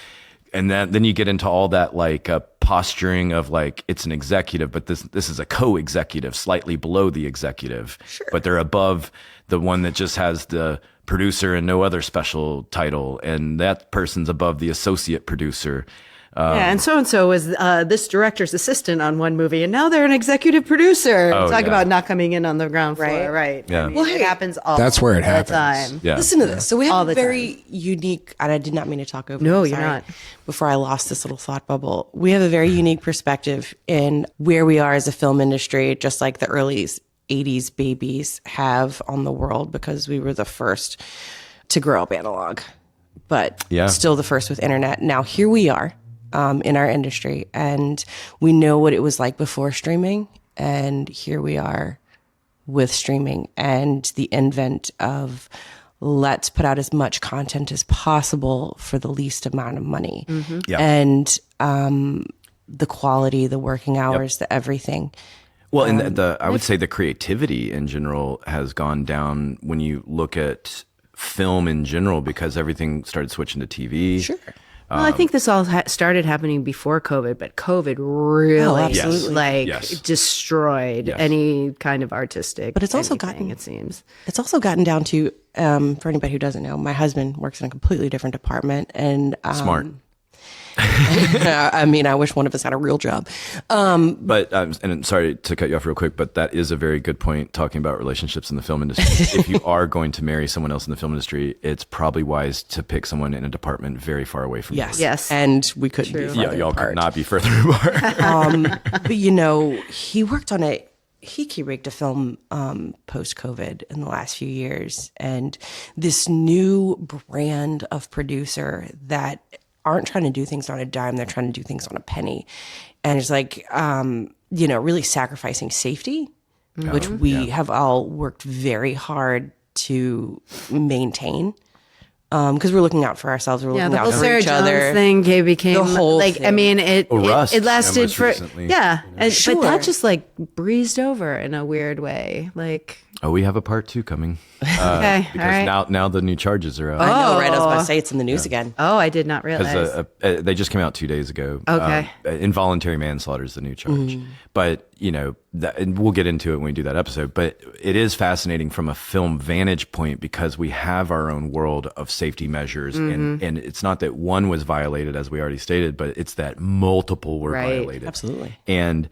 And then you get into all that like posturing of like it's an executive, but this is a co-executive, slightly below the executive, but they're above the one that just has the producer and no other special title, and that person's above the associate producer. And so was this director's assistant on one movie, and now they're an executive producer. Talk about not coming in on the ground floor, right? Yeah. I mean, it happens all That's where it the happens. time. Yeah. Listen to this. So we have All a the very unique, and I did not mean to talk over. No, I'm you're sorry, not. Before I lost this little thought bubble, we have a very unique perspective in where we are as a film industry, just like the early 80s babies have on the world, because we were the first to grow up analog, but still the first with internet. Now here we are. In our industry, and we know what it was like before streaming, and here we are with streaming and the invent of let's put out as much content as possible for the least amount of money. And the quality, the working hours, the everything. Well, and I would say the creativity in general has gone down when you look at film in general, because everything started switching to TV. Sure. Well, I think this all started happening before COVID, but COVID really destroyed any kind kind But it's also it seems. It's also gotten down to, for anybody who doesn't know, my husband works in a completely different department, and Smart. I mean, I wish one of us had a real job. But and sorry to cut you off real quick, but that is a very good point, talking about relationships in the film industry. If you are going to marry someone else in the film industry, it's probably wise to pick someone in a department very far away from you. Yes. And we couldn't be further y'all apart. could not be further apart. But you know, he worked on he key rigged a film post-COVID in the last few years, and this new brand of producer that aren't trying to do things on a dime, they're trying to do things on a penny. And it's like, really sacrificing safety, which we have all worked very hard to maintain because we're looking out for ourselves. We're Yeah, looking the out whole for Sarah each Jones other. thing became The whole like, I thing. mean, it Rust, it lasted most for, recently, yeah. And, Sure. But that just like breezed over in a weird way. Like, Oh, we have a part 2 coming. okay, all Because right. now the new charges are out. I know, right? I was about to say it's in the news again. Oh, I did not realize. Because they just came out 2 days ago. Okay. Involuntary manslaughter is the new charge. But, and we'll get into it when we do that episode. But it is fascinating from a film vantage point because we have our own world of safety measures. And it's not that one was violated, as we already stated, but it's that multiple were Right. violated. Absolutely. And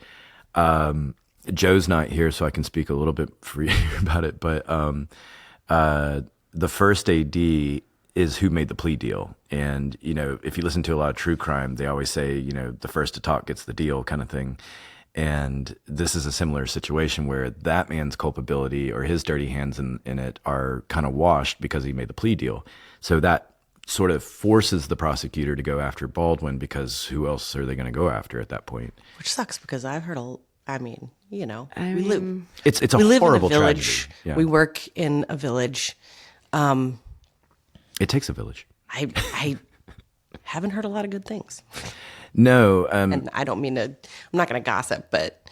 Joe's not here, so I can speak a little bit freely about it. But the first AD is who made the plea deal. And, if you listen to a lot of true crime, they always say, the first to talk gets the deal kind of thing. And this is a similar situation where that man's culpability or his dirty hands in it are kind of washed because he made the plea deal. So that sort of forces the prosecutor to go after Baldwin because who else are they going to go after at that point? Which sucks because I've heard we live. It's a We live in a horrible village. tragedy. Yeah. We work in a village. It takes a village. I haven't heard a lot of good things. No, And I don't mean to, I'm not going to gossip, but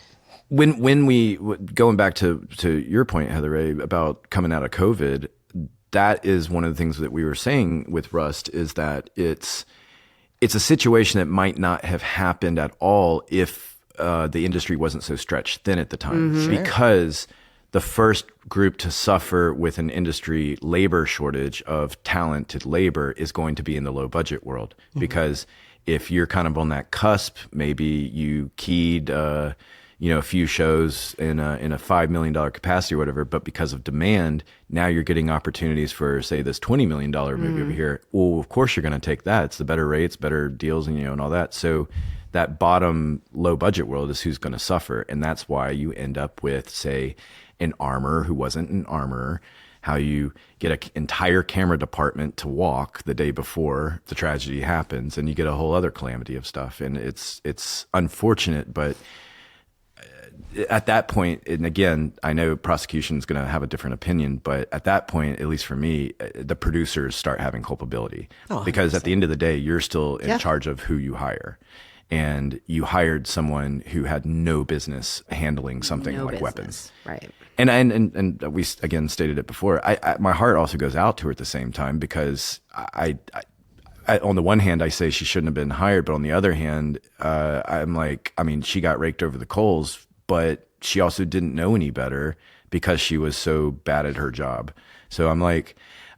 when we going back to your point, Heather Ray, about coming out of COVID, that is one of the things that we were saying with Rust is that it's a situation that might not have happened at all if the industry wasn't so stretched thin at the time, because the first group to suffer with an industry labor shortage of talented labor is going to be in the low budget world, because if you're kind of on that cusp, maybe you keyed, a few shows in a $5 million capacity or whatever, but because of demand, now you're getting opportunities for, say, this $20 million movie over here. Well, of course you're going to take that. It's the better rates, better deals, and all that. So that bottom low budget world is who's going to suffer. And that's why you end up with, say, an armorer who wasn't an armorer, how you get an entire camera department to walk the day before the tragedy happens, and you get a whole other calamity of stuff. And it's unfortunate, but at that point, and again, I know prosecution is going to have a different opinion, but at that point, at least for me, the producers start having culpability, because at the end of the day, you're still in charge of who you hire. And you hired someone who had no business handling something like weapons. Right. And we again stated it before. My heart also goes out to her at the same time, because I on the one hand, I say she shouldn't have been hired, but on the other hand, I'm like, she got raked over the coals, but she also didn't know any better because she was so bad at her job. So I'm like,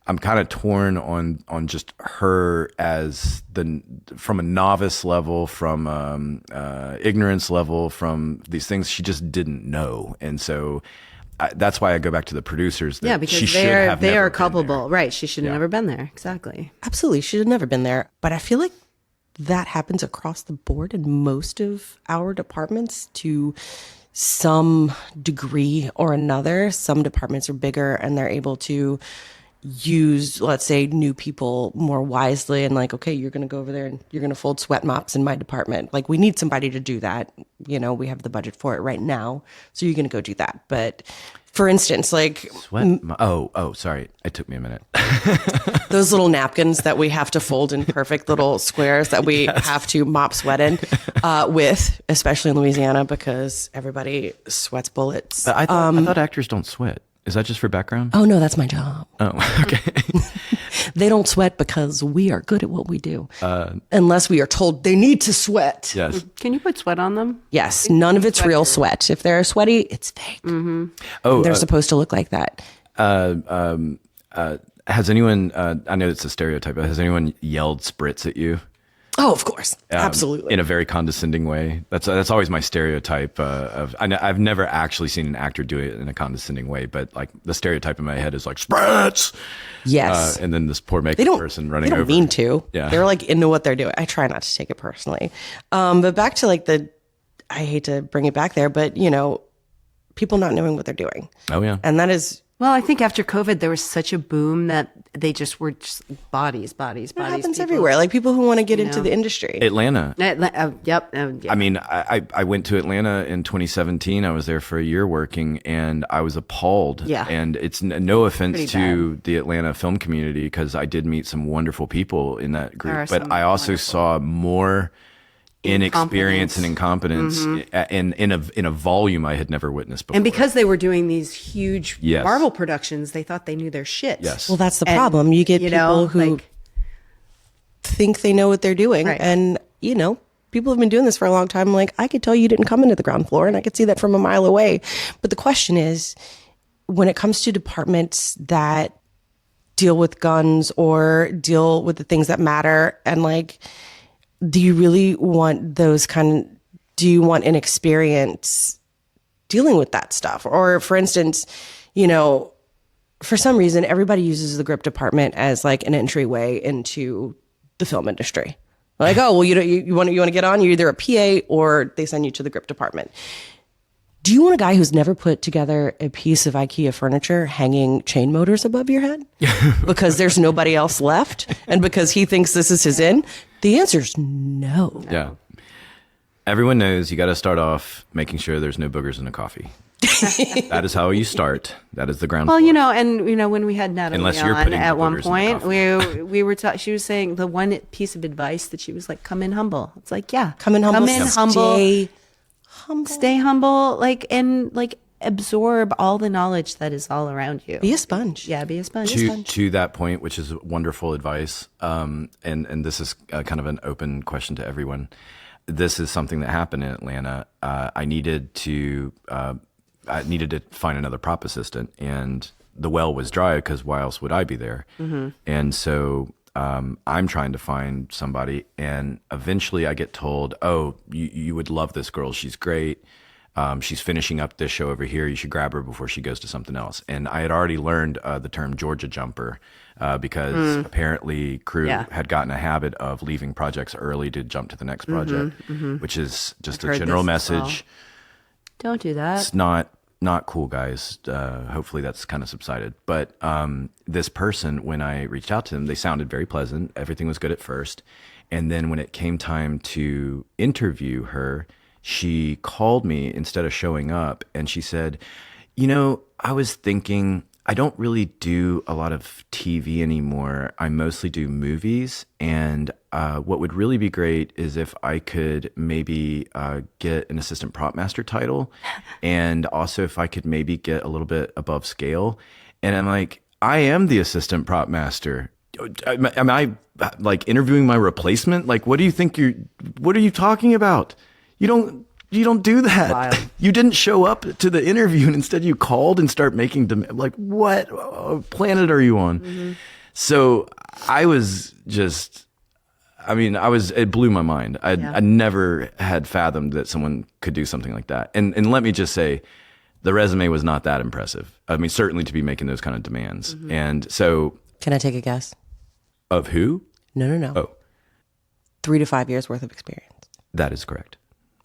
I'm kind of torn on just her as from a novice level, from ignorance level, from these things she just didn't know. And so that's why I go back to the producers. That Because she should have they never are been culpable. there. Right. She should have never been there. Exactly. absolutely, she should have never been there. But I feel like that happens across the board in most of our departments to some degree or another. Some departments are bigger and they're able to use, let's say, new people more wisely, and like, okay, you're going to go over there and you're going to fold sweat mops in my department. Like, we need somebody to do that. We have the budget for it right now, so you're going to go do that. But for instance, like Sorry, it took me a minute. those little napkins that we have to fold in perfect little squares that we have to mop sweat in with, especially in Louisiana, because everybody sweats bullets. But I thought actors don't sweat. Is that just for background? Oh no, that's my job. Oh, okay. They don't sweat because we are good at what we do. Unless we are told they need to sweat. Yes. Can you put sweat on them? Yes, none of it's real sweat. If they're sweaty, it's fake. Oh, They're supposed to look like that. has anyone? I know it's a stereotype, but has anyone yelled spritz at you? Oh, of course. Absolutely. In a very condescending way. That's always my stereotype I've never actually seen an actor do it in a condescending way, but like the stereotype in my head is like spritz. Yes. And then this poor makeup person running over. They don't mean to. Yeah. They're like into what they're doing. I try not to take it personally. But back to like I hate to bring it back there, but people not knowing what they're doing. Oh yeah. And that is Well, I think after COVID, there was such a boom that they just were just bodies. It happens people. everywhere. Like people who want to get into the industry. Atlanta. Yep. Yeah. I mean, I went to Atlanta in 2017. I was there for a year working, and I was appalled. Yeah. And it's no offense Pretty to the Atlanta film community, because I did meet some wonderful people in that There are group. But some I also wonderful. saw more inexperience and incompetence in a volume I had never witnessed before. And because they were doing these huge Yes. Marvel productions, they thought they knew their shit. Yes. Well, that's the And, problem. You get people who like, think they know what they're doing. Right. And, people have been doing this for a long time. Like, I could tell you didn't come into the ground floor, and I could see that from a mile away. But the question is, when it comes to departments that deal with guns or deal with the things that matter, and like, do you really want do you want an experience dealing with that stuff? Or for instance, for some reason, everybody uses the grip department as like an entryway into the film industry. Like, oh, well, you want to get on, you're either a PA or they send you to the grip department. Do you want a guy who's never put together a piece of IKEA furniture hanging chain motors above your head because there's nobody else left and because he thinks this is his in? The answer is no. Yeah. Everyone knows you got to start off making sure there's no boogers in the coffee. That is how you start. That is the ground. well, floor. when we had Natalie Unless you're on putting the at one boogers in the point, coffee. we were she was saying the one piece of advice that she was like, "Come in humble." It's like, yeah, Come in humble. stay humble, like absorb all the knowledge that is all around you. Be a sponge. Yeah, be a sponge. To that point, which is wonderful advice, and this is kind of an open question to everyone. This is something that happened in Atlanta. I needed to find another prop assistant, and the well was dry because why else would I be there? Mm-hmm. And so I'm trying to find somebody, and eventually I get told, "Oh, you would love this girl. She's great. She's finishing up this show over here. You should grab her before she goes to something else." And I had already learned the term Georgia jumper because apparently crew had gotten a habit of leaving projects early to jump to the next project, which is just I've a heard general this as well. message. Don't do that. It's not cool, guys. Hopefully that's kind of subsided. But this person, when I reached out to them, they sounded very pleasant. Everything was good at first. And then when it came time to interview her, she called me instead of showing up, and she said, I was thinking, I don't really do a lot of TV anymore. I mostly do movies. And what would really be great is if I could maybe get an assistant prop master title. And also if I could maybe get a little bit above scale. And I'm like, I am the assistant prop master. Am I like interviewing my replacement? Like, what are you talking about? You don't do that. Wild. You didn't show up to the interview, and instead you called and start making like, what planet are you on? Mm-hmm. So I was just, it blew my mind. I never had fathomed that someone could do something like that. And let me just say, the resume was not that impressive. I mean, certainly to be making those kind of demands. Mm-hmm. And so. Can I take a guess? Of who? No. Oh. 3 to 5 years worth of experience. That is correct.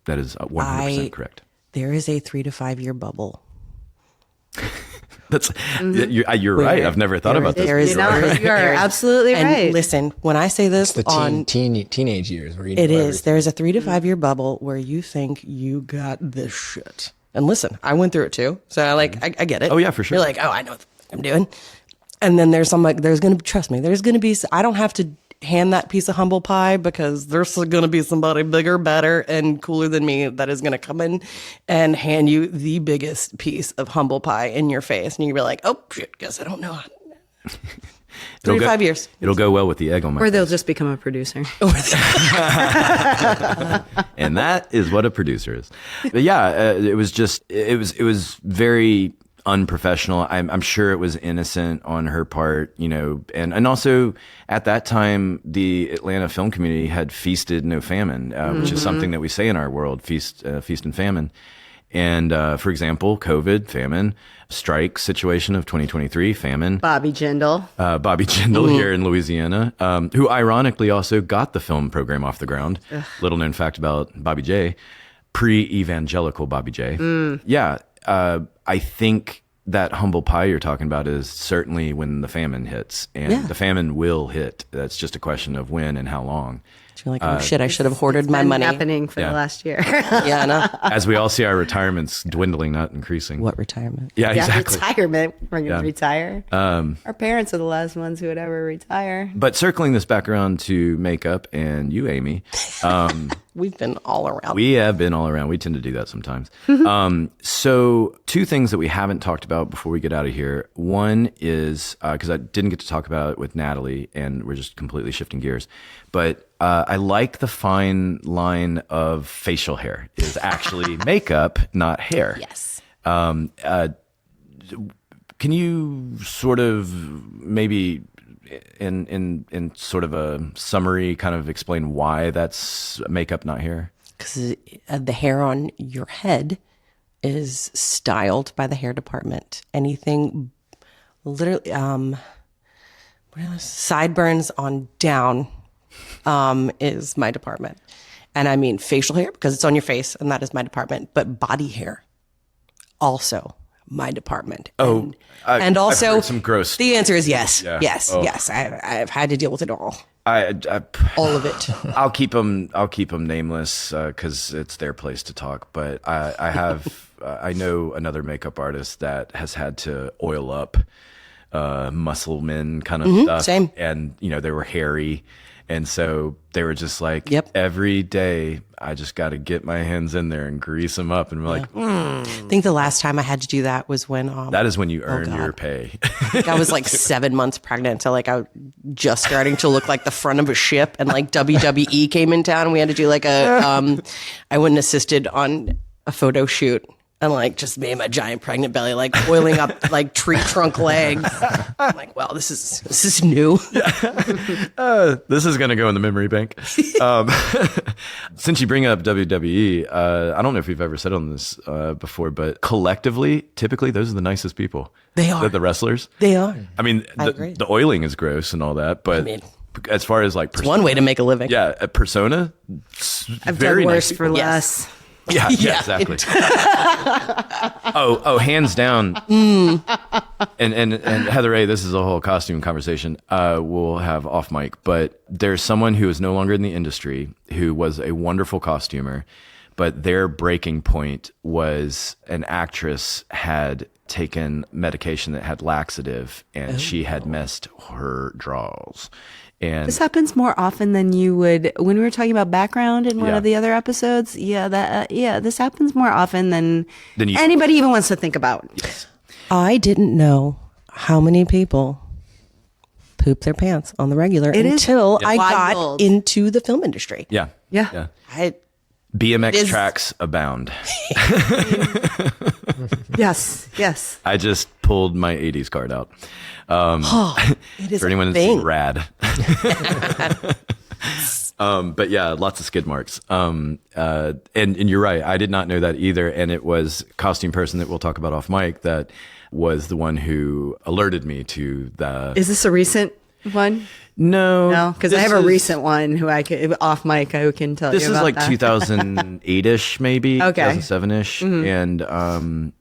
That is 100% correct. There is a 3 to 5 year bubble. That's you're right. I've never thought about this. You are absolutely and right. Listen, when I say this It's the teenage years. Where you know it is. everything. There's a 3 to 5 year bubble where you think you got this shit. And listen, I went through it too, so I get it. Oh yeah, for sure. You're like, oh, I know what I'm doing. And then there's trust me, there's gonna be. I don't have to hand that piece of humble pie because there's going to be somebody bigger, better, and cooler than me that is going to come in and hand you the biggest piece of humble pie in your face. And you'll be like, oh, shit, guess I don't know. 3 to 5 years. It'll go well with the egg on my Or they'll face. just become a producer. And that is what a producer is. But yeah, it was very unprofessional. I'm sure it was innocent on her part, and also at that time, the Atlanta film community had feasted no famine, which is something that we say in our world, feast and famine. And for example, COVID, famine, strike situation of 2023, famine. Bobby Jindal. Here in Louisiana, who ironically also got the film program off the ground. Little known fact about Bobby J, pre-evangelical Bobby J. Yeah. I think that humble pie you're talking about is certainly when the famine hits, and the famine will hit. That's just a question of when and how long. You're like, oh shit, I should have hoarded my Been money. happening for the last year. Yeah, I know. As we all see our retirements dwindling, not increasing. What retirement? Yeah, exactly. Retirement. We're going to retire. Our parents are the last ones who would ever retire. But circling this back around to makeup and you, Amy, We've been all around. we have been all around. We tend to do that sometimes. So two things that we haven't talked about before we get out of here. One is, because I didn't get to talk about it with Natalie, and we're just completely shifting gears, but I like the fine line of facial hair is actually makeup, not hair. Yes. Can you sort of maybe in sort of a summary kind of explain why that's makeup, not hair? Because the hair on your head is styled by the hair department. Anything literally sideburns on down is my department. And I mean facial hair because it's on your face, and that is my department. But body hair, also my department. Oh, and also I've heard some gross. The answer is yes, Yeah. yes, Oh. yes. I've had to deal with it all I of it. I'll keep them nameless because it's their place to talk. But I have I know another makeup artist that has had to oil up muscle men kind of stuff. Same. And they were hairy, and so they were just like, Yep. every day I just got to get my hands in there and grease them up, and we're like, I think the last time I had to do that was when that is when you earn God. your pay. I was like 7 months pregnant, so like I was just starting to look like the front of a ship, and like WWE came in town, and we had to do like I went and assisted on a photo shoot, and like just made my giant pregnant belly, like oiling up like tree trunk legs. I'm like, well, this is new. This is going to go in the memory bank. Since you bring up WWE, I don't know if we've ever said on this before, but collectively, typically, those are the nicest people. They are. The wrestlers. They are. I mean, agree. the oiling is gross and all that, but mean, as far as like One way to make a living. yeah, a persona, I've very done nice worse for people. less. Yeah, Yeah. exactly. oh, hands down. And Heather A, this is a whole costume conversation we'll have off mic, but there's someone who is no longer in the industry who was a wonderful costumer, but their breaking point was an actress had taken medication that had laxative, and she had messed her draws. And This happens more often than you would when we were talking about background in one Yeah. of the other episodes. Yeah, this happens more often than you- anybody even wants to think about. I didn't know how many people poop their pants on the regular It is until I wild. got into the film industry. yeah. Yeah. BMX Is- tracks abound. Yes. Yes. I just pulled my 80s card out. It is For anyone a that's thing. rad. But yeah, lots of skid marks. And you're right. I did not know that either. And it was costume person that we'll talk about off mic that was the one who alerted me to the. Is this a recent one? No, Because I this have a is- recent one who I could off mic. I can tell This you is about like that. 2008ish, maybe. Okay. 2007ish. And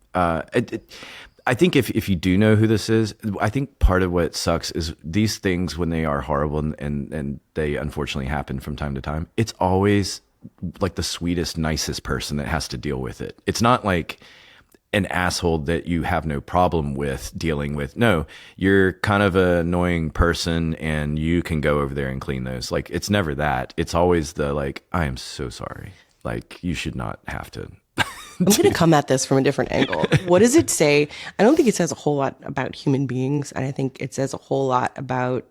I think if you do know who this is, I think part of what sucks is these things, when they are horrible and they unfortunately happen from time to time, it's always like the sweetest, nicest person that has to deal with it. It's not like an asshole that you have no problem with dealing with. No, you're kind of an annoying person and you can go over there and clean those. Like, it's never that. It's always the like, I am so sorry. Like, you should not have to. I'm going to come at this from a different angle. What does it say? I don't think it says a whole lot about human beings. And I think it says a whole lot about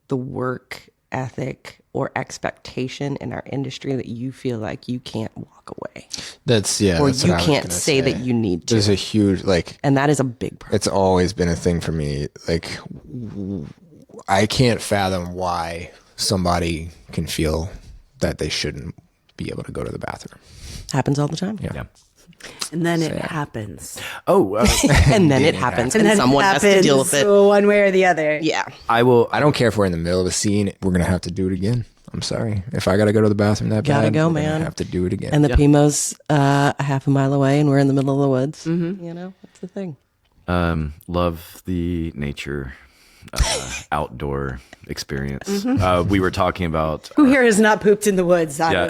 the work ethic or expectation in our industry that you feel like you can't walk away. That's Or that's you what I was can't gonna say that you need to. There's a huge And that is a big problem. It's always been a thing for me. Like, I can't fathom why somebody can feel that they shouldn't be able to go to the bathroom. Happens all the time. Yeah. And then it happens. Oh, And then it happens and, then someone it has to deal with it. one way or the other. Yeah. I don't care if we're in the middle of a scene. We're gonna have to do it again. I'm sorry. If I gotta go to the bathroom that Gotta bad, go, we're gonna man. have to do it again. And the Pimo's a half a mile away and we're in the middle of the woods. You know, that's the thing. Love the nature, outdoor experience. We were talking about Who here has not pooped in the woods out of,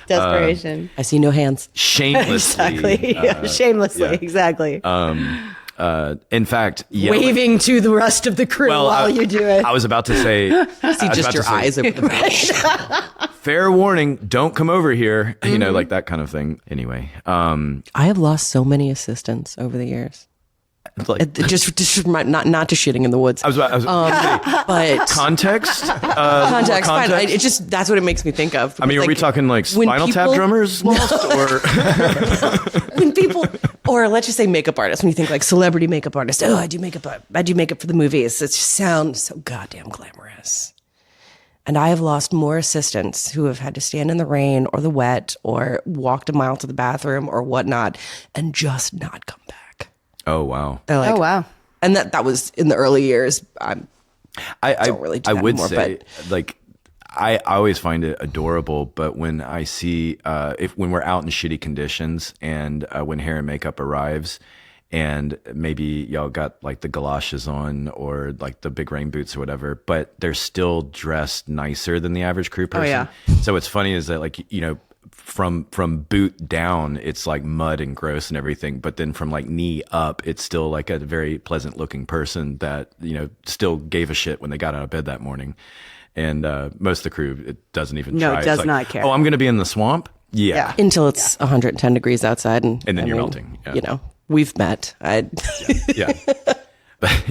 desperation? I see no hands. shamelessly. Exactly. Shamelessly. yeah. Exactly. In fact, Waving to the rest of the crew while you do it. I was about to say, See just your eyes over the mouth. fair warning, don't come over here. You know, like that kind of thing. Anyway, I have lost so many assistants over the years. like Just not to shitting in the woods. I was but context. context, fine. It just that's what it makes me think of. I mean, are we talking like when Spinal Tap people- drummers lost, or when people, or let's just say makeup artists, when you think like celebrity makeup artists, oh, I do makeup for the movies. It just sounds so goddamn glamorous. And I have lost more assistants who have had to stand in the rain or the wet or walked a mile to the bathroom or whatnot and just not come back. oh wow. They're like, Oh, wow. And that was in the early years. I don't really do I that would anymore, say like I always find it adorable, but when I see when we're out in shitty conditions and when hair and makeup arrives and maybe y'all got like the galoshes on or like the big rain boots or whatever, but they're still dressed nicer than the average crew person. yeah. So what's funny is that like, you know, from boot down, it's like mud and gross and everything. But then from like knee up, it's still like a very pleasant looking person that, you know, still gave a shit when they got out of bed that morning. And most of the crew, it doesn't even No, try. it It's does like, not care. Oh, I'm going to be in the swamp? Yeah. until it's 110 degrees outside. And And then I you're mean, melting, yeah. You know, we've met. Yeah. But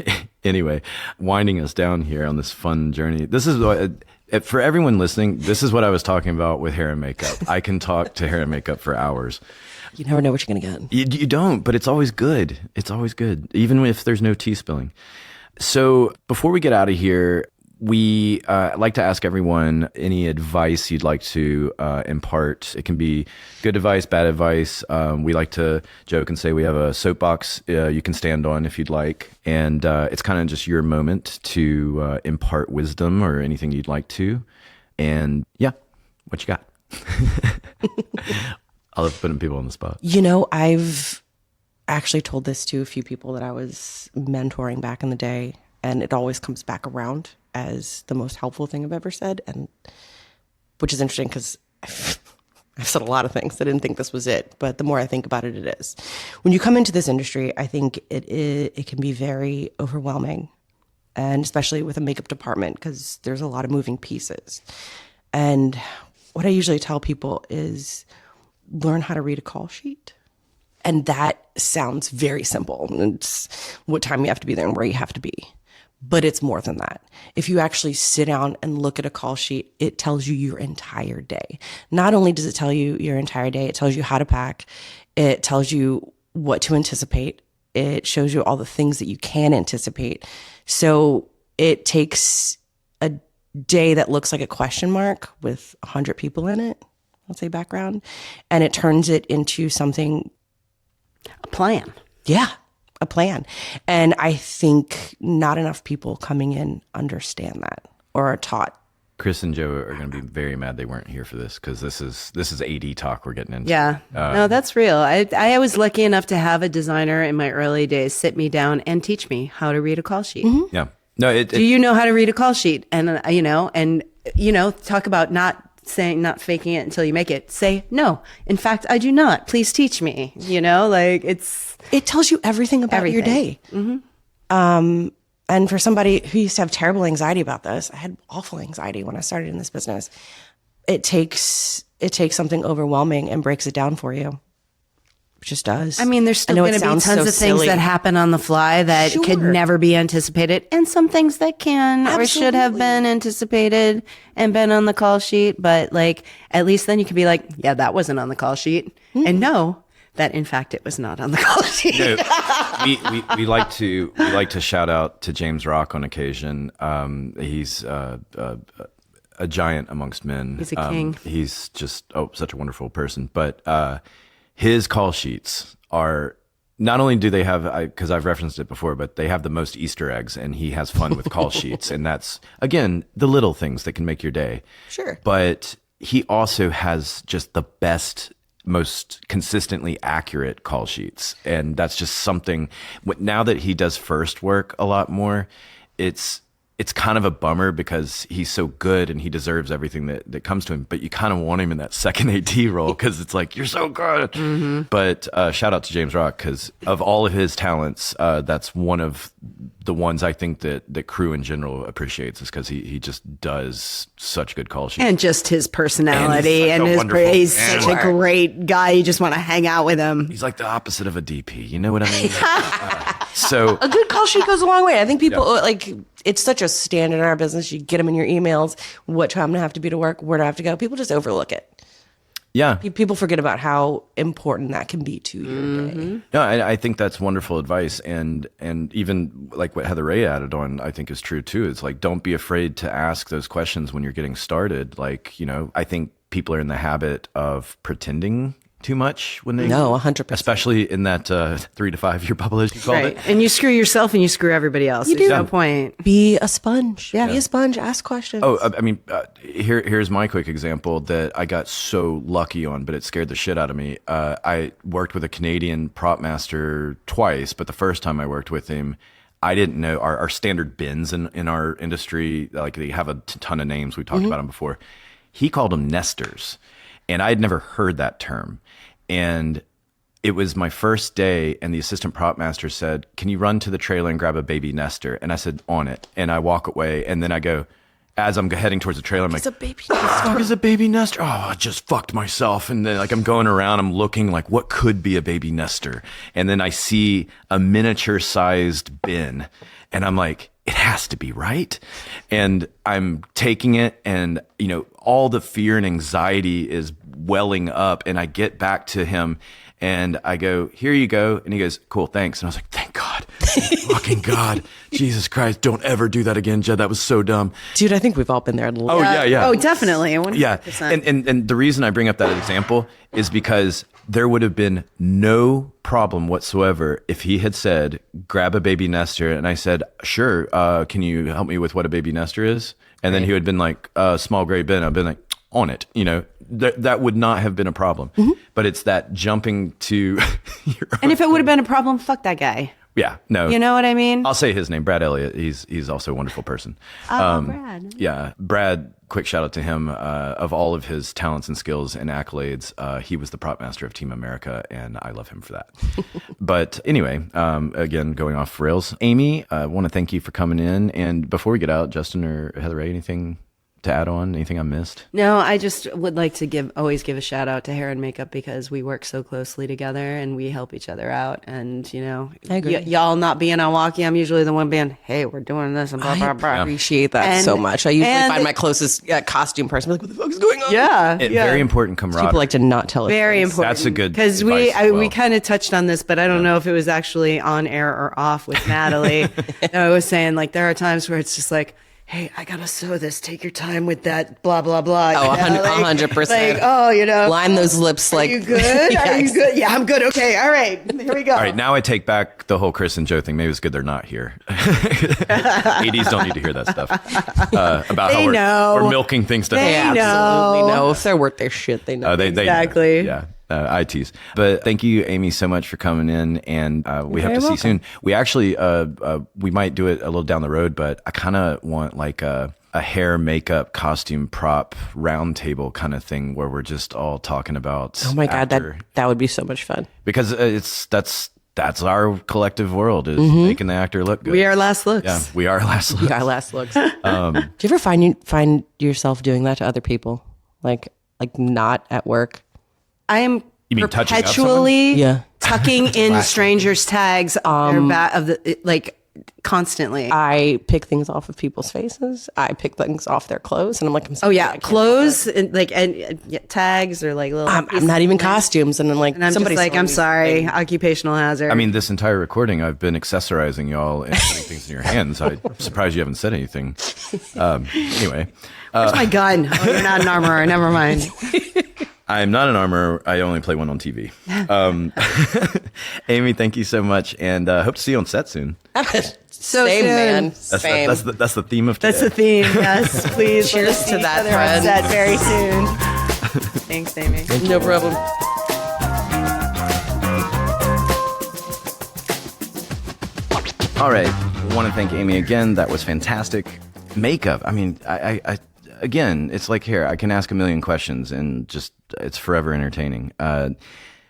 anyway, winding us down here on this fun journey. This is what, for everyone listening, this is what I was talking about with hair and makeup. I can talk to hair and makeup for hours. You never know what you're going to get. You don't, but it's always good. It's always good, even if there's no tea spilling. So before we get out of here, we like to ask everyone any advice you'd like to impart. It can be good advice, bad advice. We like to joke and say we have a soapbox you can stand on if you'd like. And it's kind of just your moment to impart wisdom or anything you'd like to. And yeah, what you got? I love putting people on the spot. You know, I've actually told this to a few people that I was mentoring back in the day, and it always comes back around as the most helpful thing I've ever said, and which is interesting because I've said a lot of things. I didn't think this was it, but the more I think about it, it is. When you come into this industry, I think it can be very overwhelming, and especially with a makeup department because there's a lot of moving pieces. And what I usually tell people is learn how to read a call sheet. And that sounds very simple. It's what time you have to be there and where you have to be. But it's more than that. If you actually sit down and look at a call sheet, it tells you your entire day. Not only does it tell you your entire day, it tells you how to pack. It tells you what to anticipate. It shows you all the things that you can anticipate. So it takes a day that looks like a question mark with 100 people in it, let's say background, and it turns it into something. A plan. Yeah, a plan. And I think not enough people coming in understand that or are taught. Chris and Joe are going to be very mad they weren't here for this because this is AD talk we're getting into. Yeah. No, that's real. I was lucky enough to have a designer in my early days sit me down and teach me how to read a call sheet. Yeah. No, Do you know how to read a call sheet? And, talk about not faking it until you make it. Say, no, in fact, I do not. Please teach me. It tells you everything about your day. And for somebody who used to have terrible anxiety about this, I had awful anxiety when I started in this business. It takes something overwhelming and breaks it down for you. It just does. I mean, there's still going to be tons of things that happen on the fly that could never be anticipated, and some things that can or should have been anticipated and been on the call sheet. But at least then you can be like, yeah, that wasn't on the call sheet, and know that in fact it was not on the call sheet. We like to shout out to James Rock on occasion. He's a giant amongst men. He's a king. He's just such a wonderful person. But his call sheets are not only do they have, because I've referenced it before, but they have the most Easter eggs, and he has fun with call sheets, and that's again the little things that can make your day. Sure. But he also has just the best most consistently accurate call sheets. And that's just something, now that he does first work a lot more, it's kind of a bummer because he's so good and he deserves everything that comes to him. But you kind of want him in that second AD role because it's like, you're so good. Mm-hmm. But shout out to James Rock, because of all of his talents, that's one of the ones I think that crew in general appreciates, is because he just does such good call sheets. And just his personality he's such a great guy. You just want to hang out with him. He's like the opposite of a DP. You know what I mean? So a good call sheet goes a long way. I think people like, it's such a standard in our business. You get them in your emails. What time do I have to be to work? Where do I have to go? People just overlook it. yeah. People forget about how important that can be to your day. No, I think that's wonderful advice. And even like what Heather Ray added on, I think is true too. It's like, don't be afraid to ask those questions when you're getting started. Like, you know, I think people are in the habit of pretending too much when they 100%, especially in that 3 to 5 year bubble, as you called it. And you screw yourself and you screw everybody else. There's no point. Be a sponge. Yeah. Be a sponge. Ask questions. Oh, I mean, here's my quick example that I got so lucky on, but it scared the shit out of me. I worked with a Canadian prop master twice, but the first time I worked with him, I didn't know our standard bins in our industry. Like, they have a ton of names. We talked about them before. He called them nesters, and I had never heard that term. And it was my first day, and the assistant prop master said, "Can you run to the trailer and grab a baby nester?" And I said, "On it." And I walk away, and then I go, as I'm heading towards the trailer, I'm like, it's a baby nester. "What is a baby nester?" Oh, I just fucked myself. And then, like, I'm going around, I'm looking like, what could be a baby nester? And then I see a miniature-sized bin, and I'm like, it has to be, right? And I'm taking it, and, you know, all the fear and anxiety is welling up, and I get back to him and I go, "Here you go." And he goes, "Cool, thanks." And I was like, thank God, fucking God, Jesus Christ, don't ever do that again, Jed. That was so dumb. Dude, I think we've all been there. Oh, yeah. Oh, definitely. 100%. Yeah. And the reason I bring up that example is because there would have been no problem whatsoever if he had said, "Grab a baby nester." And I said, "Sure. Can you help me with what a baby nester is?" And then he would have been like, "Small gray bin." I've been like, "On it." You know, that would not have been a problem. But it's that jumping to And if it would have been a problem, fuck that guy. Yeah, no. You know what I mean? I'll say his name, Brad Elliott. He's also a wonderful person. Brad. Yeah, Brad, quick shout out to him. Of all of his talents and skills and accolades, he was the prop master of Team America, and I love him for that. But anyway, again, going off rails. Amy, I want to thank you for coming in. And before we get out, Justin or Heather Ray, anything to add on? Anything I missed? No, I just would like to always give a shout out to hair and makeup, because we work so closely together and we help each other out. And, you know, I agree. Y'all not being on walkie, I'm usually the one being, "Hey, we're doing this," and blah, blah, blah. I appreciate that so much. I usually find my closest costume person, like, what the fuck is going on? Yeah. Very important camaraderie. People like to not tell us. Very important. That's a good because advice as well. we kind of touched on this, but I don't know if it was actually on air or off with Natalie. I was saying, like, there are times where it's just like, "Hey, I gotta sew this. Take your time with that. Blah blah blah." Oh, 100%. Like, oh, you know, Line those lips. Like, are you good? Are you good? Yeah, I'm good. Okay, all right. Here we go. All right, now I take back the whole Chris and Joe thing. Maybe it's good they're not here. ADs don't need to hear that stuff about They how know. we're milking things to They death. absolutely know. know. If they're worth their shit, they know. They Exactly. yeah. ITs. But thank you, Amy, so much for coming in, and we hope to see you soon. We actually, we might do it a little down the road, but I kind of want like a hair, makeup, costume, prop, round table kind of thing where we're just all talking about. Oh my God, actor. that would be so much fun. Because that's our collective world, is making the actor look good. We are last looks. Yeah, we are last looks. Our last looks. Do you ever find yourself doing that to other people? Like not at work? I am You mean touching up perpetually Yeah. tucking in strangers' tags on their of the like constantly. I pick things off of people's faces. I pick things off their clothes, and I'm like, I'm Oh sorry, I yeah, can't clothes and like tags or like little. I'm not even costumes, and then like And I'm just somebody's like, I'm sorry, occupational hazard. I mean, this entire recording, I've been accessorizing y'all and putting things in your hands. I'm surprised you haven't said anything. Anyway. where's my gun? Oh, you're not an armorer. Never mind. I'm not an armorer. I only play one on TV. Amy, thank you so much, and hope to see you on set soon. So Same, soon. man. That's Same. that's the theme of today. That's the theme. Yes, please. Cheers Let us to see that, each other on friend. set very soon. Thanks, Amy. No problem. All right. Want to thank Amy again. That was fantastic. Makeup. I mean, I again, it's like hair. I can ask a million questions and just, it's forever entertaining.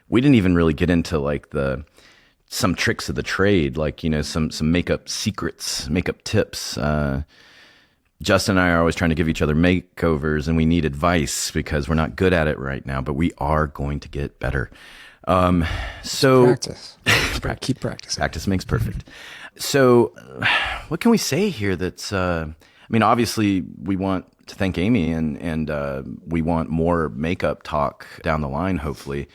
We didn't even really get into like some tricks of the trade, like, you know, some makeup secrets, makeup tips. Justin and I are always trying to give each other makeovers, and we need advice because we're not good at it right now, but we are going to get better. So Practice. Keep practicing. Practice makes perfect. So what can we say here that's, I mean, obviously we want to thank Amy and we want more makeup talk down the line, hopefully.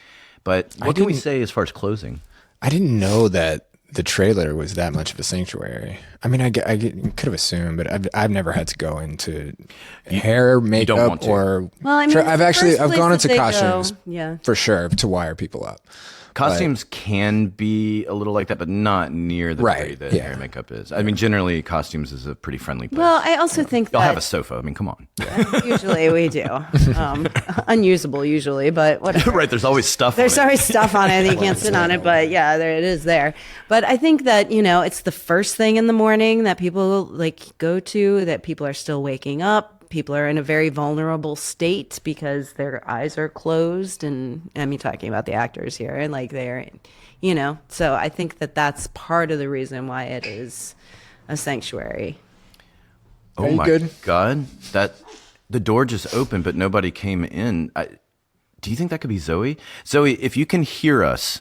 But what can we say as far as closing? I didn't know that the trailer was that much of a sanctuary. I mean, I could have assumed, but I've never had to go into hair, makeup, don't want to. or. Well, I mean, I've gone into costumes yeah, for sure to wire people up. Costumes can be a little like that, but not near the way that hair and makeup is. I mean, generally, costumes is a pretty friendly place. Well, I also think Y'all that have a sofa. I mean, come on. usually we do. Unusable usually, but whatever. Right, there's always stuff There's on it. always stuff on it. You can't sit on it, but yeah, there it is there. But I think that, you know, it's the first thing in the morning that people like go to, that people are still waking up. People are in a very vulnerable state because their eyes are closed. And I mean, talking about the actors here, and like they're, you know, so I think that that's part of the reason why it is a sanctuary. Oh you my good? God. The door just opened, but nobody came in. Do you think that could be Zoe? Zoe, if you can hear us,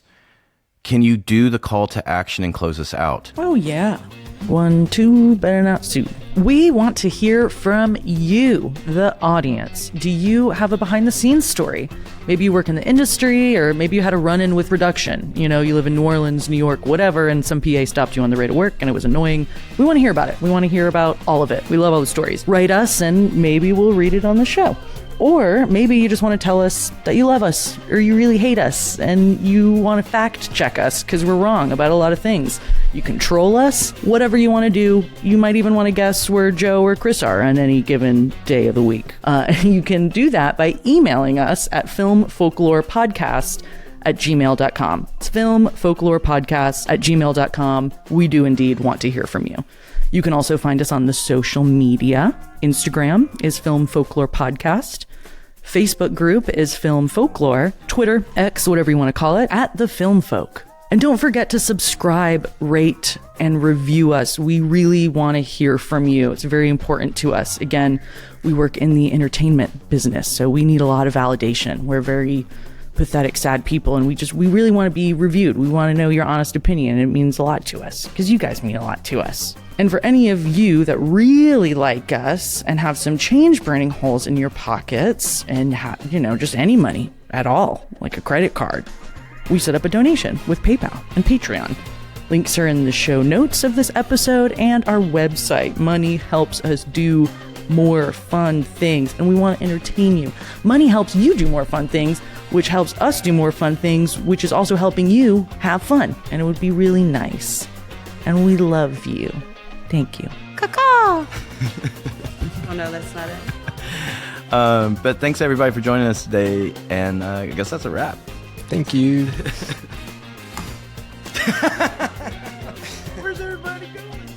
can you do the call to action and close us out? Oh, yeah. 1, 2, better not sue. We want to hear from you, the audience. Do you have a behind the scenes story? Maybe you work in the industry, or maybe you had a run-in with production. You know, you live in New Orleans, New York, whatever, and some PA stopped you on the way to work and it was annoying. We want to hear about it. We want to hear about all of it. We love all the stories. Write us and maybe we'll read it on the show. Or maybe you just want to tell us that you love us, or you really hate us, and you want to fact check us because we're wrong about a lot of things. You can troll us, whatever you want to do. You might even want to guess where Joe or Chris are on any given day of the week. You can do that by emailing us at filmfolklorepodcast@gmail.com. It's filmfolklorepodcast@gmail.com. We do indeed want to hear from you. You can also find us on the social media. Instagram is Film Folklore Podcast. Facebook group is Film Folklore. Twitter, X, whatever you want to call it, @TheFilmFolk. And don't forget to subscribe, rate, and review us. We really want to hear from you. It's very important to us. Again, we work in the entertainment business, so we need a lot of validation. We're very pathetic, sad people, and we really want to be reviewed. We want to know your honest opinion, and it means a lot to us, because you guys mean a lot to us. And for any of you that really like us and have some change burning holes in your pockets and just any money at all, like a credit card, we set up a donation with PayPal and Patreon. Links are in the show notes of this episode and our website. Money helps us do more fun things, and we want to entertain you. Money helps you do more fun things, which helps us do more fun things, which is also helping you have fun. And it would be really nice. And we love you. Thank you. Caw-caw. Oh no, that's not it. But thanks everybody for joining us today, and I guess that's a wrap. Thank you. Where's everybody going?